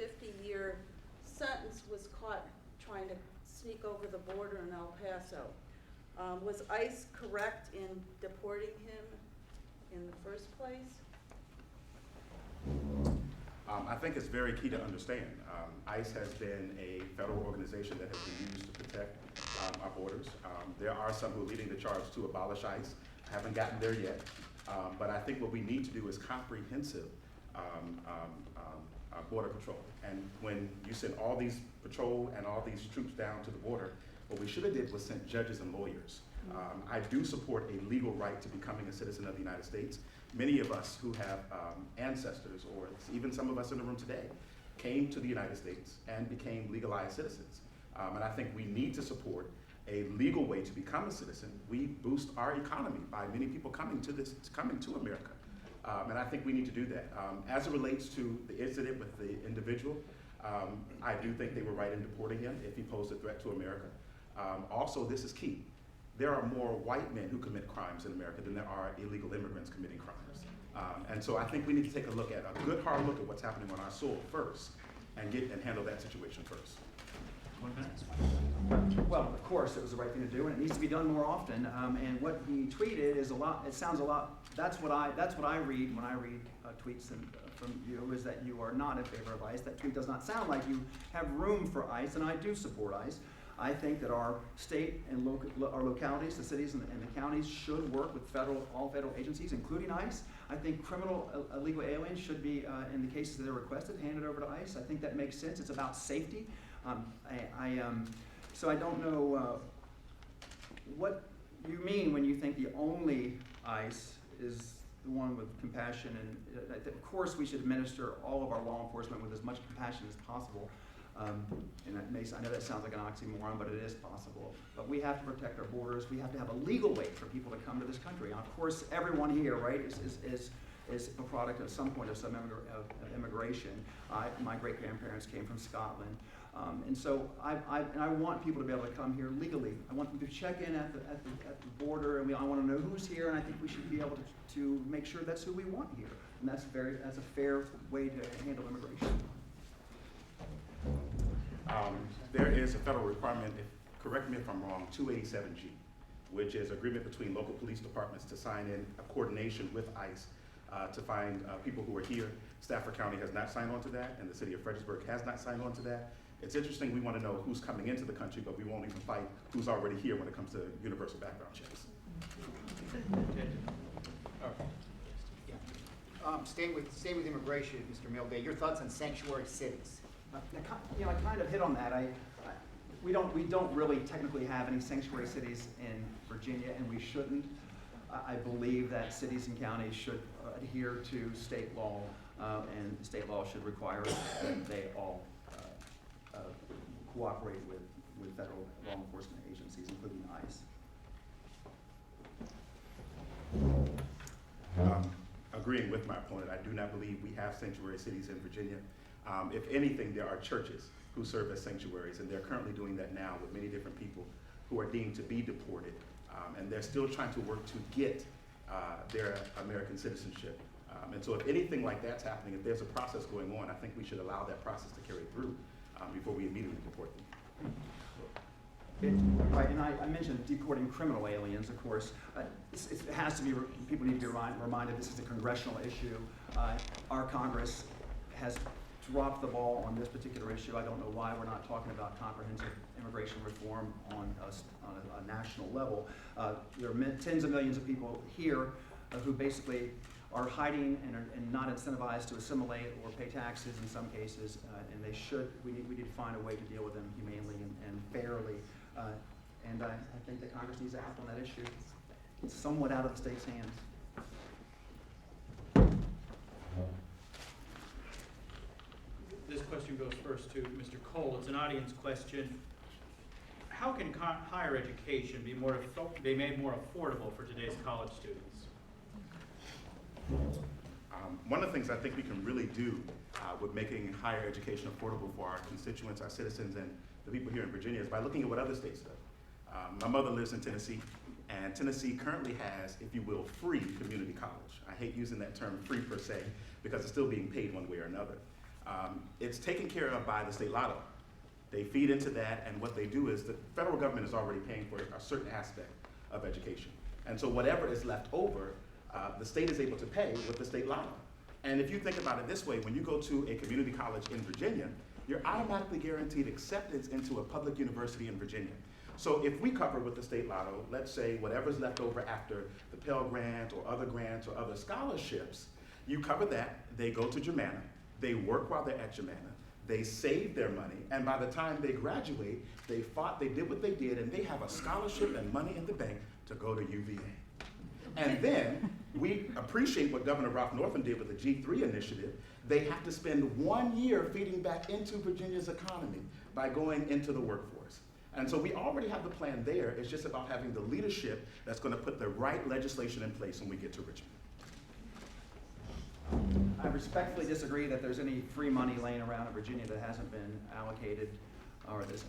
50-year sentence, was caught trying to sneak over the border in El Paso. Was ICE correct in deporting him in the first place? I think it's very key to understand. ICE has been a federal organization that has been used to protect our borders. There are some who are leading the charge to abolish ICE. Haven't gotten there yet. But I think what we need to do is comprehensive border patrol. And when you send all these patrol and all these troops down to the border, what we should have did was sent judges and lawyers. I do support a legal right to becoming a citizen of the United States. Many of us who have ancestors, or even some of us in the room today, came to the United States and became legalized citizens. And I think we need to support a legal way to become a citizen. We boost our economy by many people coming to America. And I think we need to do that. As it relates to the incident with the individual, I do think they were right in deporting him if he posed a threat to America. Also, this is key. There are more white men who commit crimes in America than there are illegal immigrants committing crimes. And so I think we need to take a look at a good hard look at what's happening on our soil first and handle that situation first. 1 minute. Well, of course, it was the right thing to do, and it needs to be done more often. And what he tweeted is a lot. It sounds a lot. That's what I read when I read tweets from you, is that you are not in favor of ICE. That tweet does not sound like you have room for ICE, and I do support ICE. I think that our state and our localities, the cities and the counties, should work with all federal agencies, including ICE. I think criminal illegal aliens should be, in the cases that they're requested, handed over to ICE. I think that makes sense. It's about safety. So I don't know what you mean when you think the only ICE is the one with compassion. And of course, we should administer all of our law enforcement with as much compassion as possible. And I know that sounds like an oxymoron, but it is possible. But we have to protect our borders. We have to have a legal way for people to come to this country. And of course, everyone here, right, is a product of some point of some immigration. My great-grandparents came from Scotland. And so I want people to be able to come here legally. I want them to check in at the border, and I want to know who's here, and I think we should be able to make sure that's who we want here. And that's a fair way to handle immigration. There is a federal requirement, correct me if I'm wrong, 287G, which is agreement between local police departments to sign in a coordination with ICE to find people who are here. Stafford County has not signed on to that, and the city of Fredericksburg has not signed on to that. It's interesting, we want to know who's coming into the country, but we won't even fight who's already here when it comes to universal background checks. Stay with immigration, Mr. Milday. Your thoughts on sanctuary cities? I kind of hit on that. We don't really technically have any sanctuary cities in Virginia, and we shouldn't. I believe that cities and counties should adhere to state law, and state law should require that they all cooperate with federal law enforcement agencies, including ICE. Agreeing with my opponent, I do not believe we have sanctuary cities in Virginia. If anything, there are churches who serve as sanctuaries, and they're currently doing that now with many different people who are deemed to be deported, and they're still trying to work to get their American citizenship. And so if anything like that's happening, if there's a process going on, I think we should allow that process to carry through before we immediately deport them. Right, and I mentioned deporting criminal aliens, of course. It has to be, people need to be reminded this is a congressional issue. Our Congress has dropped the ball on this particular issue. I don't know why we're not talking about comprehensive immigration reform on a national level. There are tens of millions of people here who basically are hiding and not incentivized to assimilate or pay taxes in some cases, and we need to find a way to deal with them humanely and fairly. And I think that Congress needs to act on that issue. It's somewhat out of the state's hands. This question goes first to Mr. Cole. It's an audience question. How can higher education be made more affordable for today's college students? One of the things I think we can really do with making higher education affordable for our constituents, our citizens, and the people here in Virginia is by looking at what other states do. My mother lives in Tennessee, and Tennessee currently has, if you will, free community college. I hate using that term free per se, because it's still being paid one way or another. It's taken care of by the state lotto. They feed into that, and what they do is the federal government is already paying for a certain aspect of education. And so whatever is left over, the state is able to pay with the state lotto. And if you think about it this way, when you go to a community college in Virginia, you're automatically guaranteed acceptance into a public university in Virginia. So if we cover with the state lotto, let's say whatever's left over after the Pell Grant or other scholarships, you cover that, they go to Germanna, they work while they're at Germanna, they save their money, and by the time they graduate, they did what they did, and they have a scholarship and money in the bank to go to UVA. And then we appreciate what Governor Ralph Northam did with the G3 initiative. They have to spend 1 year feeding back into Virginia's economy by going into the workforce. And so we already have the plan there. It's just about having the leadership that's going to put the right legislation in place when we get to Richmond. I respectfully disagree that there's any free money laying around in Virginia that hasn't been allocated or is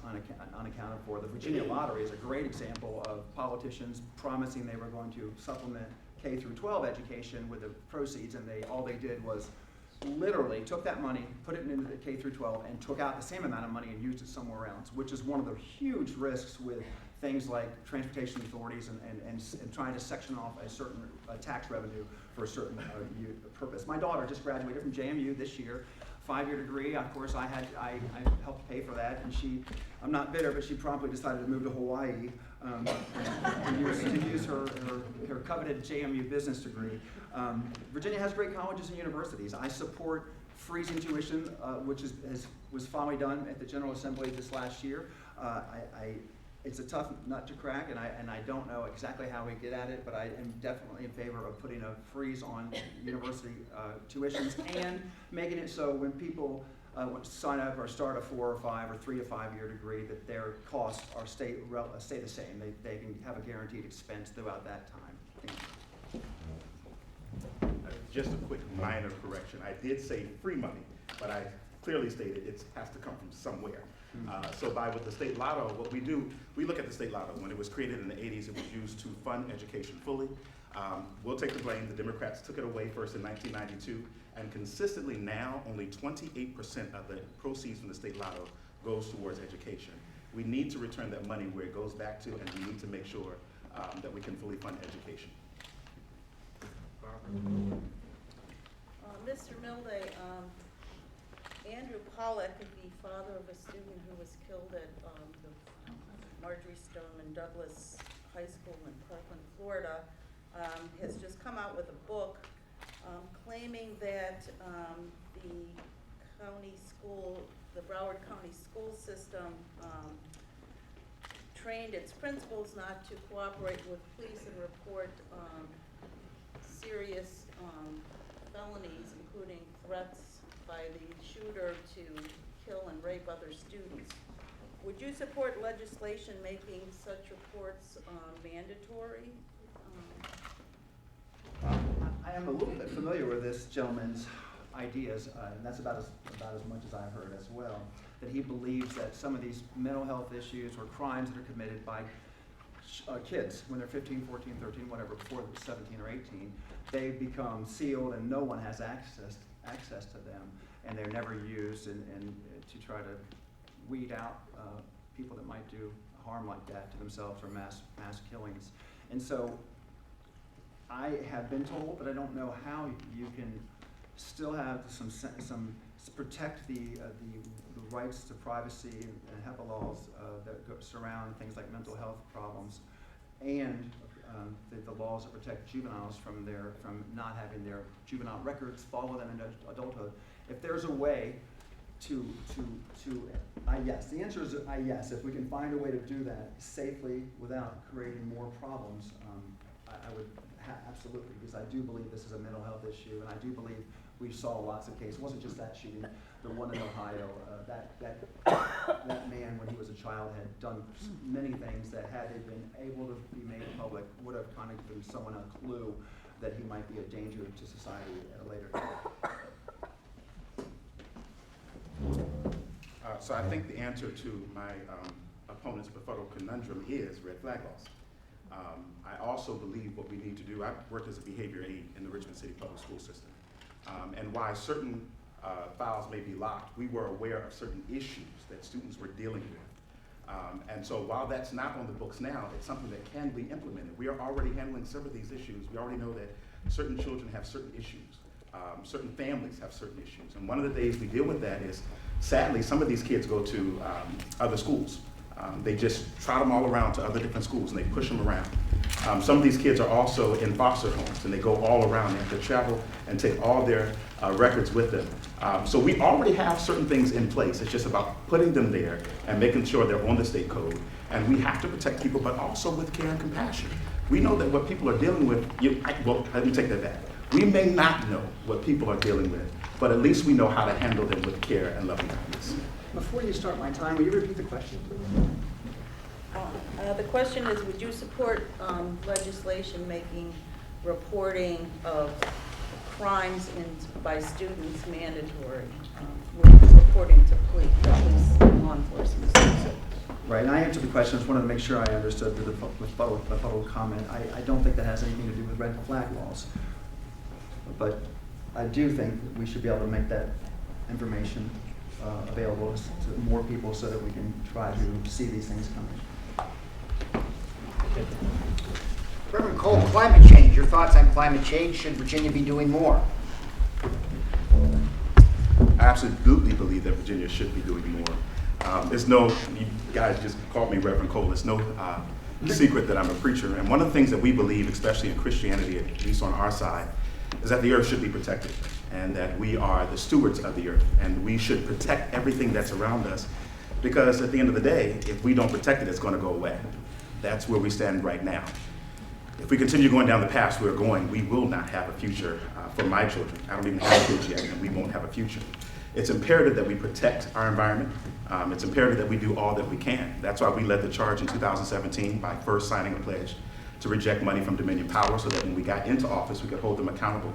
unaccounted for. The Virginia lottery is a great example of politicians promising they were going to supplement K through 12 education with the proceeds, and all they did was literally took that money, put it into K through 12, and took out the same amount of money and used it somewhere else, which is one of the huge risks with things like transportation authorities and trying to section off a certain tax revenue for a certain purpose. My daughter just graduated from JMU this year, 5-year degree. Of course, I helped pay for that, and I'm not bitter, but she promptly decided to move to Hawaii to use her coveted JMU business degree. Virginia has great colleges and universities. I support freezing tuition, which was finally done at the General Assembly this last year. It's a tough nut to crack, and I don't know exactly how we get at it, but I am definitely in favor of putting a freeze on university tuitions and making it so when people sign up or start a 4 or 5 or 3 to 5 year degree, that their costs stay the same. They can have a guaranteed expense throughout that time. Thank you. Just a quick minor correction. I did say free money, but I clearly stated it has to come from somewhere. So with the state lotto, what we do, we look at the state lotto. When it was created in the 80s, it was used to fund education fully. We'll take the blame. The Democrats took it away first in 1992, and consistently now only 28% of the proceeds from the state lotto goes towards education. We need to return that money where it goes back to, and we need to make sure that we can fully fund education. Mr. Milday, Andrew Pollack, the father of a student who was killed at the Marjorie Stoneman Douglas High School in Parkland, Florida, has just come out with a book claiming that the Broward County school system trained its principals not to cooperate with police and report serious felonies, including threats by the shooter to kill and rape other students. Would you support legislation making such reports mandatory? I am a little bit familiar with this gentleman's ideas, and that's about as much as I've heard as well, that he believes that some of these mental health issues or crimes that are committed by kids when they're 15, 14, 13, whatever, before they're 17 or 18, they become sealed and no one has access to them, and they're never used and to try to weed out people that might do harm like that to themselves or mass killings. And so I have been told, but I don't know how you can still have some protect the rights to privacy and HIPAA laws that surround things like mental health problems, and the laws that protect juveniles from not having their juvenile records follow them into adulthood. If there's a way yes, the answer is yes. If we can find a way to do that safely without creating more problems, I would absolutely, because I do believe this is a mental health issue, and I do believe we saw lots of cases. It wasn't just that shooting, the one in Ohio. That man, when he was a child, had done many things that, had they been able to be made public, would have kind of given someone a clue that he might be a danger to society at a later time. So I think the answer to my opponent's befuddled conundrum is red flag laws. I also believe what we need to do, I've worked as a behavior aide in the Richmond City Public School System. And while certain files may be locked, we were aware of certain issues that students were dealing with. And so while that's not on the books now, it's something that can be implemented. We are already handling some of these issues. We already know that certain children have certain issues. Certain families have certain issues. And one of the days we deal with that is, sadly, some of these kids go to other schools. They just trot them all around to other different schools and they push them around. Some of these kids are also in foster homes and they go all around. They have to travel and take all their records with them. So we already have certain things in place. It's just about putting them there and making sure they're on the state code. And we have to protect people, but also with care and compassion. We know that what people are dealing with, well, let me take that back. We may not know what people are dealing with, but at least we know how to handle them with care and loving kindness. Before you start my time, will you repeat the question, please? The question is, would you support legislation making reporting of crimes by students mandatory, with reporting to police and law enforcement. Right, and I answered the question, I just wanted to make sure I understood the rebuttal comment. I don't think that has anything to do with red flag laws. But I do think that we should be able to make that information available to more people so that we can try to see these things coming. Reverend Cole, climate change, your thoughts on climate change? Should Virginia be doing more? I absolutely believe that Virginia should be doing more. You guys just called me Reverend Cole. It's no secret that I'm a preacher. And one of the things that we believe, especially in Christianity, at least on our side, is that the earth should be protected and that we are the stewards of the earth. And we should protect everything that's around us because at the end of the day, if we don't protect it, it's going to go away. That's where we stand right now. If we continue going down the path we're going, we will not have a future for my children. I don't even have kids yet, and we won't have a future. It's imperative that we protect our environment. It's imperative that we do all that we can. That's why we led the charge in 2017 by first signing a pledge to reject money from Dominion Power so that when we got into office, we could hold them accountable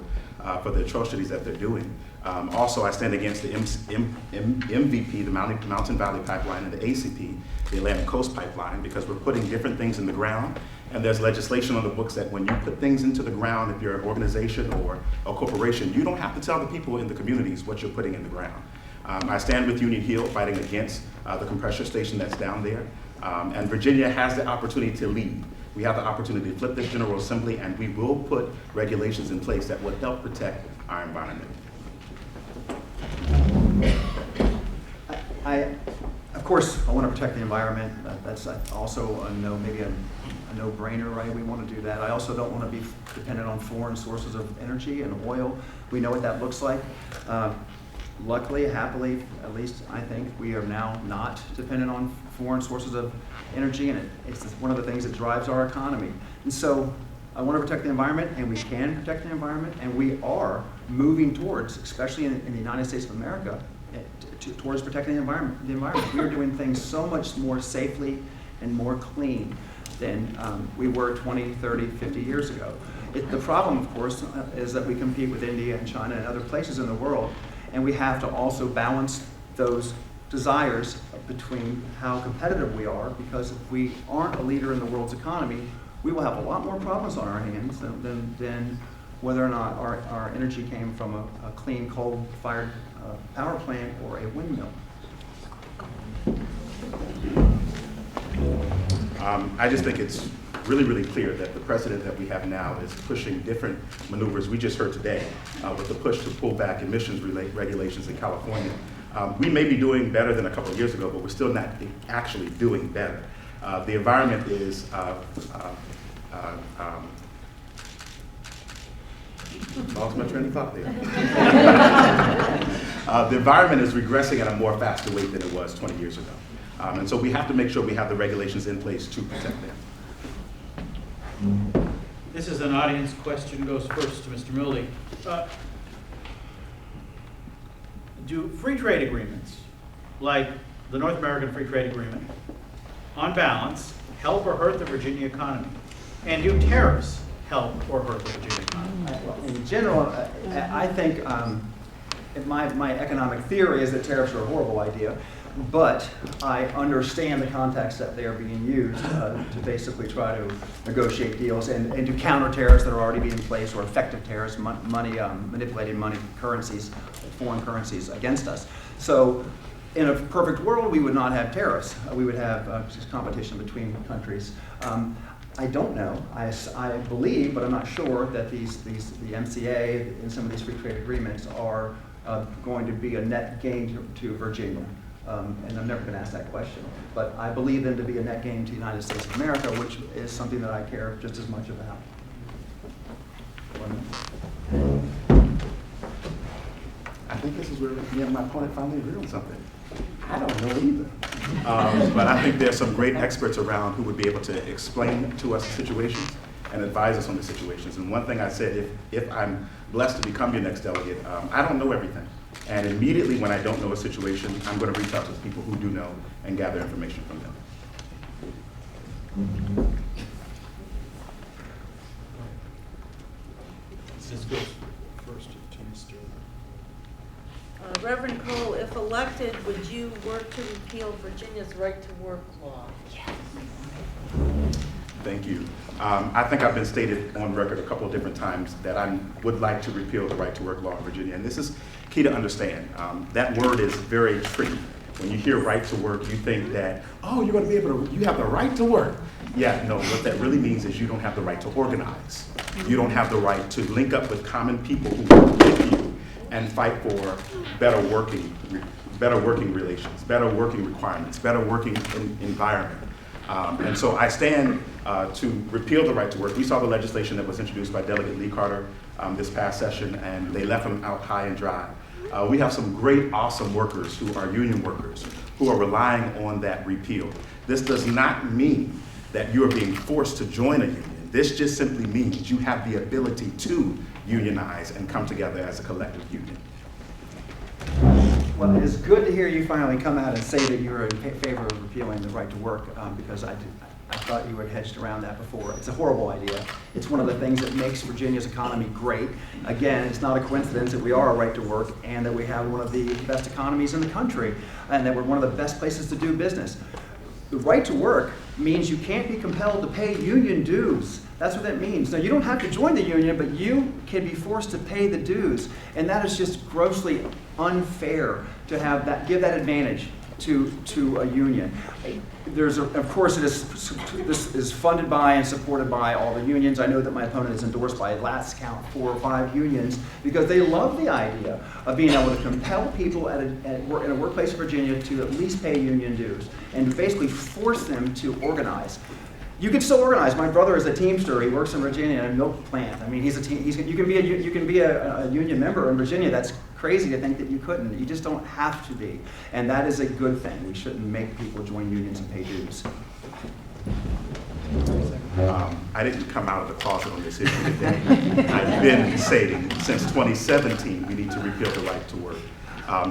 for the atrocities that they're doing. Also, I stand against the MVP, the Mountain Valley Pipeline, and the ACP, the Atlantic Coast Pipeline, because we're putting different things in the ground. And there's legislation on the books that when you put things into the ground, if you're an organization or a corporation, you don't have to tell the people in the communities what you're putting in the ground. I stand with Union Hill fighting against the compressor station that's down there. And Virginia has the opportunity to lead. We have the opportunity to flip this General Assembly, and we will put regulations in place that will help protect our environment. Of course, I want to protect the environment. That's also maybe a no-brainer, right? We want to do that. I also don't want to be dependent on foreign sources of energy and oil. We know what that looks like. Luckily, happily, at least I think, we are now not dependent on foreign sources of energy, and it's one of the things that drives our economy. And so I want to protect the environment, and we can protect the environment, and we are moving towards, especially in the United States of America, towards protecting the environment. We are doing things so much more safely and more clean than we were 20, 30, 50 years ago. The problem, of course, is that we compete with India and China and other places in the world, and we have to also balance those desires between how competitive we are, because if we aren't a leader in the world's economy, we will have a lot more problems on our hands than whether or not our energy came from a clean coal-fired power plant or a windmill. I just think it's really, really clear that the president that we have now is pushing different maneuvers. We just heard today with the push to pull back emissions regulations in California. We may be doing better than a couple of years ago, but we're still not actually doing better. The environment is lost my train of thought there. The environment is regressing at a more faster rate than it was 20 years ago. And so we have to make sure we have the regulations in place to protect them. This is an audience question, goes first to Mr. Mildy. Do free trade agreements, like the North American Free Trade Agreement, on balance, help or hurt the Virginia economy? And do tariffs help or hurt the Virginia economy? Well, in general, I think my economic theory is that tariffs are a horrible idea, but I understand the context that they are being used to basically try to negotiate deals and to counter tariffs that are already being in place, or effective tariffs, manipulating money, currencies, foreign currencies against us. So in a perfect world, we would not have tariffs. We would have just competition between countries. I don't know. I believe, but I'm not sure, that the MCA and some of these free trade agreements are going to be a net gain to Virginia. And I've never been asked that question. But I believe them to be a net gain to the United States of America, which is something that I care just as much about. I think this is where me and my opponent finally agree on something. I don't know either. But I think there's some great experts around who would be able to explain to us the situations and advise us on the situations. And one thing I said, if I'm blessed to become your next delegate, I don't know everything. And immediately when I don't know a situation, I'm going to reach out to the people who do know and gather information from them. This goes first. Reverend Cole, if elected, would you work to repeal Virginia's right to work law? Thank you. I think I've been stated on record a couple of different times that I would like to repeal the right to work law in Virginia, and this is key to understand. That word is very tricky. When you hear right to work, you think that, oh, you're going to be able to, you have the right to work. Yeah, no, what that really means is you don't have the right to organize. You don't have the right to link up with common people who work with you and fight for better working relations, better working requirements, better working environment. And so I stand to repeal the right to work. We saw the legislation that was introduced by Delegate Lee Carter this past session, and they left them out high and dry. We have some great, awesome workers who are union workers who are relying on that repeal. This does not mean that you are being forced to join a union. This just simply means you have the ability to unionize and come together as a collective union. Well, it is good to hear you finally come out and say that you're in favor of repealing the right to work, because I thought you had hedged around that before. It's a horrible idea. It's one of the things that makes Virginia's economy great. Again, it's not a coincidence that we are a right to work and that we have one of the best economies in the country and that we're one of the best places to do business. The right to work means you can't be compelled to pay union dues. That's what that means. Now, you don't have to join the union, but you can be forced to pay the dues. And that is just grossly unfair to have that, give that advantage to a union. Of course, this is funded by and supported by all the unions. I know that my opponent is endorsed by, at last count, 4 or 5 unions because they love the idea of being able to compel people in a workplace in Virginia to at least pay union dues and basically force them to organize. You can still organize. My brother is a Teamster. He works in Virginia in a milk plant. I mean, you can be a union member in Virginia. That's crazy to think that you couldn't. You just don't have to be, and that is a good thing. We shouldn't make people join unions and pay dues. I didn't come out of the closet on this issue today. I've been stating since 2017 we need to repeal the right to work.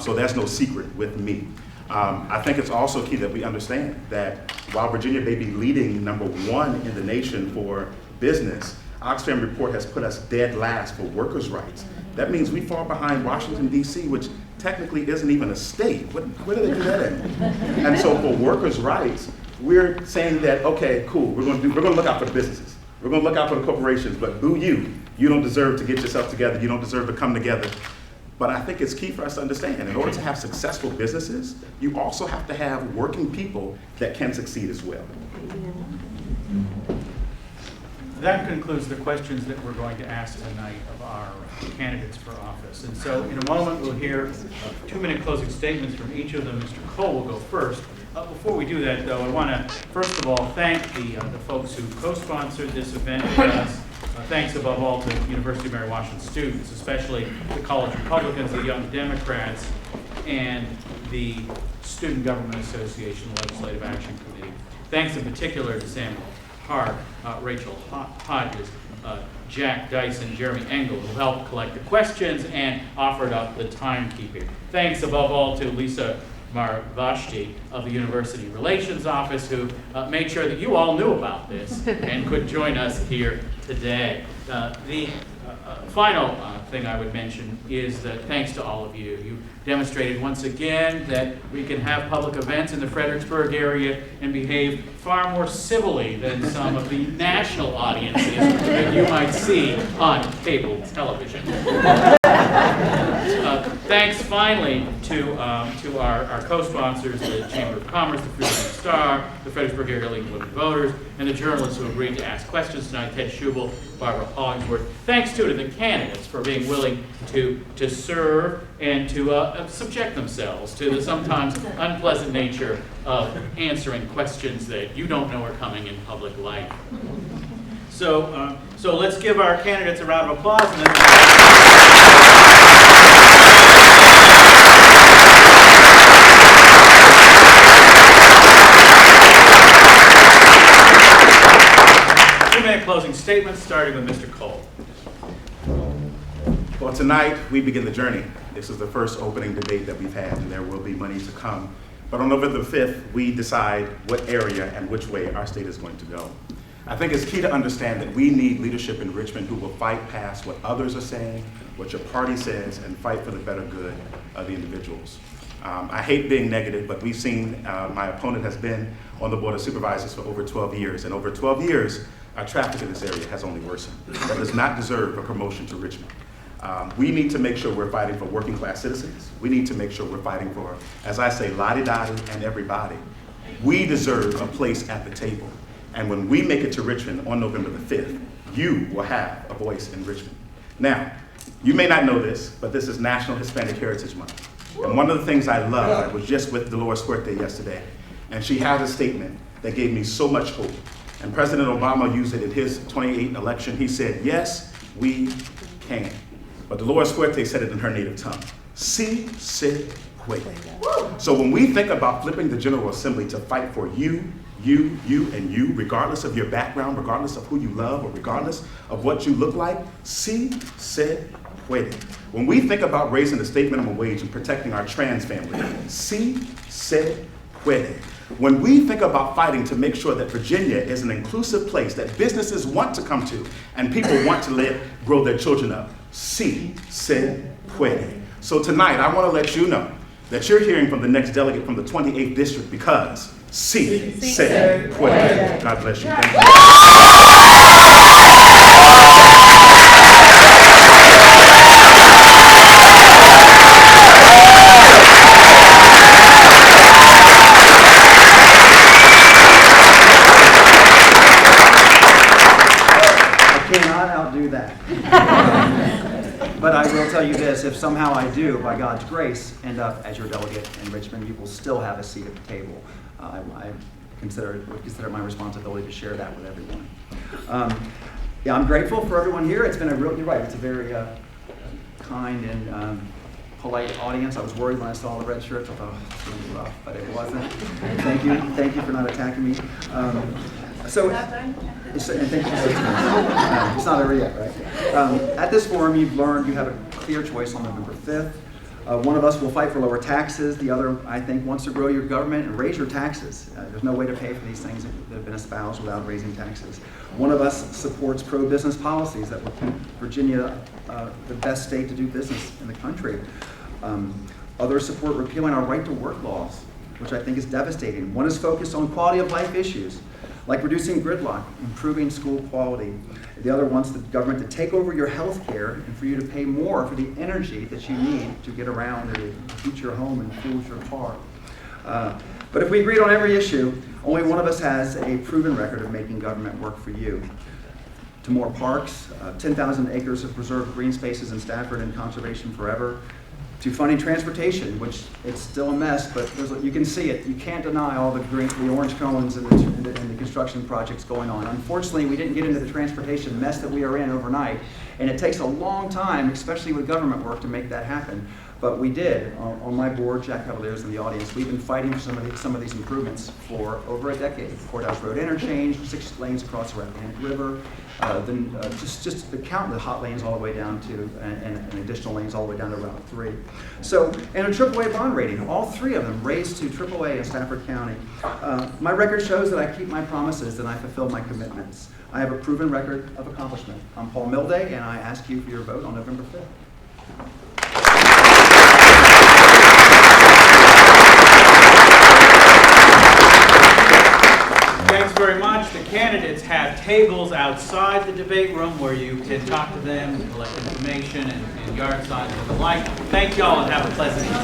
So that's no secret with me. I think it's also key that we understand that while Virginia may be leading #1 in the nation for business, Oxfam report has put us dead last for workers' rights. That means we fall behind Washington, D.C., which technically isn't even a state. Where do they do that in? And so for workers' rights, we're saying that, okay, cool, we're going to look out for the businesses. We're going to look out for the corporations, but boo you. You don't deserve to get yourself together. You don't deserve to come together. But I think it's key for us to understand, in order to have successful businesses, you also have to have working people that can succeed as well. That concludes the questions that we're going to ask tonight of our candidates for office. And so in a moment, we'll hear 2-minute closing statements from each of them. Mr. Cole will go first. Before we do that, though, I want to, first of all, thank the folks who co-sponsored this event with us. Thanks above all to University of Mary Washington students, especially the College Republicans, the Young Democrats, and the Student Government Association Legislative Action Committee. Thanks in particular to Sam Hart, Rachel Hodges, Jack Dyson, Jeremy Engel, who helped collect the questions and offered up the timekeeping. Thanks above all to Lisa Marvashti of the University Relations Office, who made sure that you all knew about this and could join us here today. The final thing I would mention is that thanks to all of you. You demonstrated once again that we can have public events in the Fredericksburg area and behave far more civilly than some of the national audiences that you might see on cable television. Thanks finally to our co-sponsors, the Chamber of Commerce, the Freedom Star, the Fredericksburg Area League of Women Voters, and the journalists who agreed to ask questions tonight, Ted Schubel, Barbara Hollingsworth. Thanks too to the candidates for being willing to serve and to subject themselves to the sometimes unpleasant nature of answering questions that you don't know are coming in public life. So let's give our candidates a round of applause. And then 2-minute closing statements, starting with Mr. Cole. Well, tonight we begin the journey. This is the first opening debate that we've had, and there will be many to come. But on November the 5th, we decide what area and which way our state is going to go. I think it's key to understand that we need leadership in Richmond who will fight past what others are saying, what your party says, and fight for the better good of the individuals. I hate being negative, but we've seen my opponent has been on the Board of Supervisors for over 12 years, and over 12 years, our traffic in this area has only worsened. That does not deserve a promotion to Richmond. We need to make sure we're fighting for working class citizens. We need to make sure we're fighting for, as I say, la-di-da-di and everybody. We deserve a place at the table. And when we make it to Richmond on November the 5th, you will have a voice in Richmond. Now, you may not know this, but this is National Hispanic Heritage Month. And one of the things I love, I was just with Dolores Fuerte yesterday, and she had a statement that gave me so much hope. And President Obama used it in his 2008 election. He said, yes, we can. But Dolores Fuerte said it in her native tongue. Si se puede. So when we think about flipping the General Assembly to fight for you, and you, regardless of your background, regardless of who you love, or regardless of what you look like, si se puede. When we think about raising the state minimum wage and protecting our trans family, si se puede. When we think about fighting to make sure that Virginia is an inclusive place that businesses want to come to and people want to grow their children up, si se puede. So tonight, I want to let you know that you're hearing from the next delegate from the 28th district because si se puede. God bless you. Thank you. But I will tell you this, if somehow I do, by God's grace, end up as your delegate in Richmond, you will still have a seat at the table. I would consider it my responsibility to share that with everyone. Yeah, I'm grateful for everyone here. It's been you're right, it's a very kind and polite audience. I was worried when I saw the red shirts. I thought, oh, it's going to be rough, but it wasn't. Thank you for not attacking me. And thank you for it's not over yet, right? At this forum, you've learned you have a clear choice on November 5th. One of us will fight for lower taxes. The other, I think, wants to grow your government and raise your taxes. There's no way to pay for these things that have been espoused without raising taxes. One of us supports pro-business policies that will keep Virginia the best state to do business in the country. Others support repealing our right-to-work laws, which I think is devastating. One is focused on quality of life issues, like reducing gridlock, improving school quality. The other wants the government to take over your health care and for you to pay more for the energy that you need to get around or to heat your home and fuel your car. But if we agreed on every issue, only one of us has a proven record of making government work for you. To more parks, 10,000 acres of preserved green spaces in Stafford and conservation forever, to funding transportation, which it's still a mess, but you can see it. You can't deny all the orange cones and the construction projects going on. Unfortunately, we didn't get into the transportation mess that we are in overnight, and it takes a long time, especially with government work, to make that happen. But we did. On my board, Jack Cavalier's in the audience, we've been fighting for some of these improvements for over a decade. Courthouse Road interchange, 6 lanes across the Rappahannock River, just the count the hot lanes all the way down to, and additional lanes all the way down to Route 3. So, and a AAA bond rating, all 3 of them raised to AAA in Stafford County. My record shows that I keep my promises and I fulfill my commitments. I have a proven record of accomplishment. I'm Paul Milday, and I ask you for your vote on November 5th. Thanks very much. The candidates have tables outside the debate room where you can talk to them, collect information, and yard signs and the like. Thank y'all and have a pleasant evening.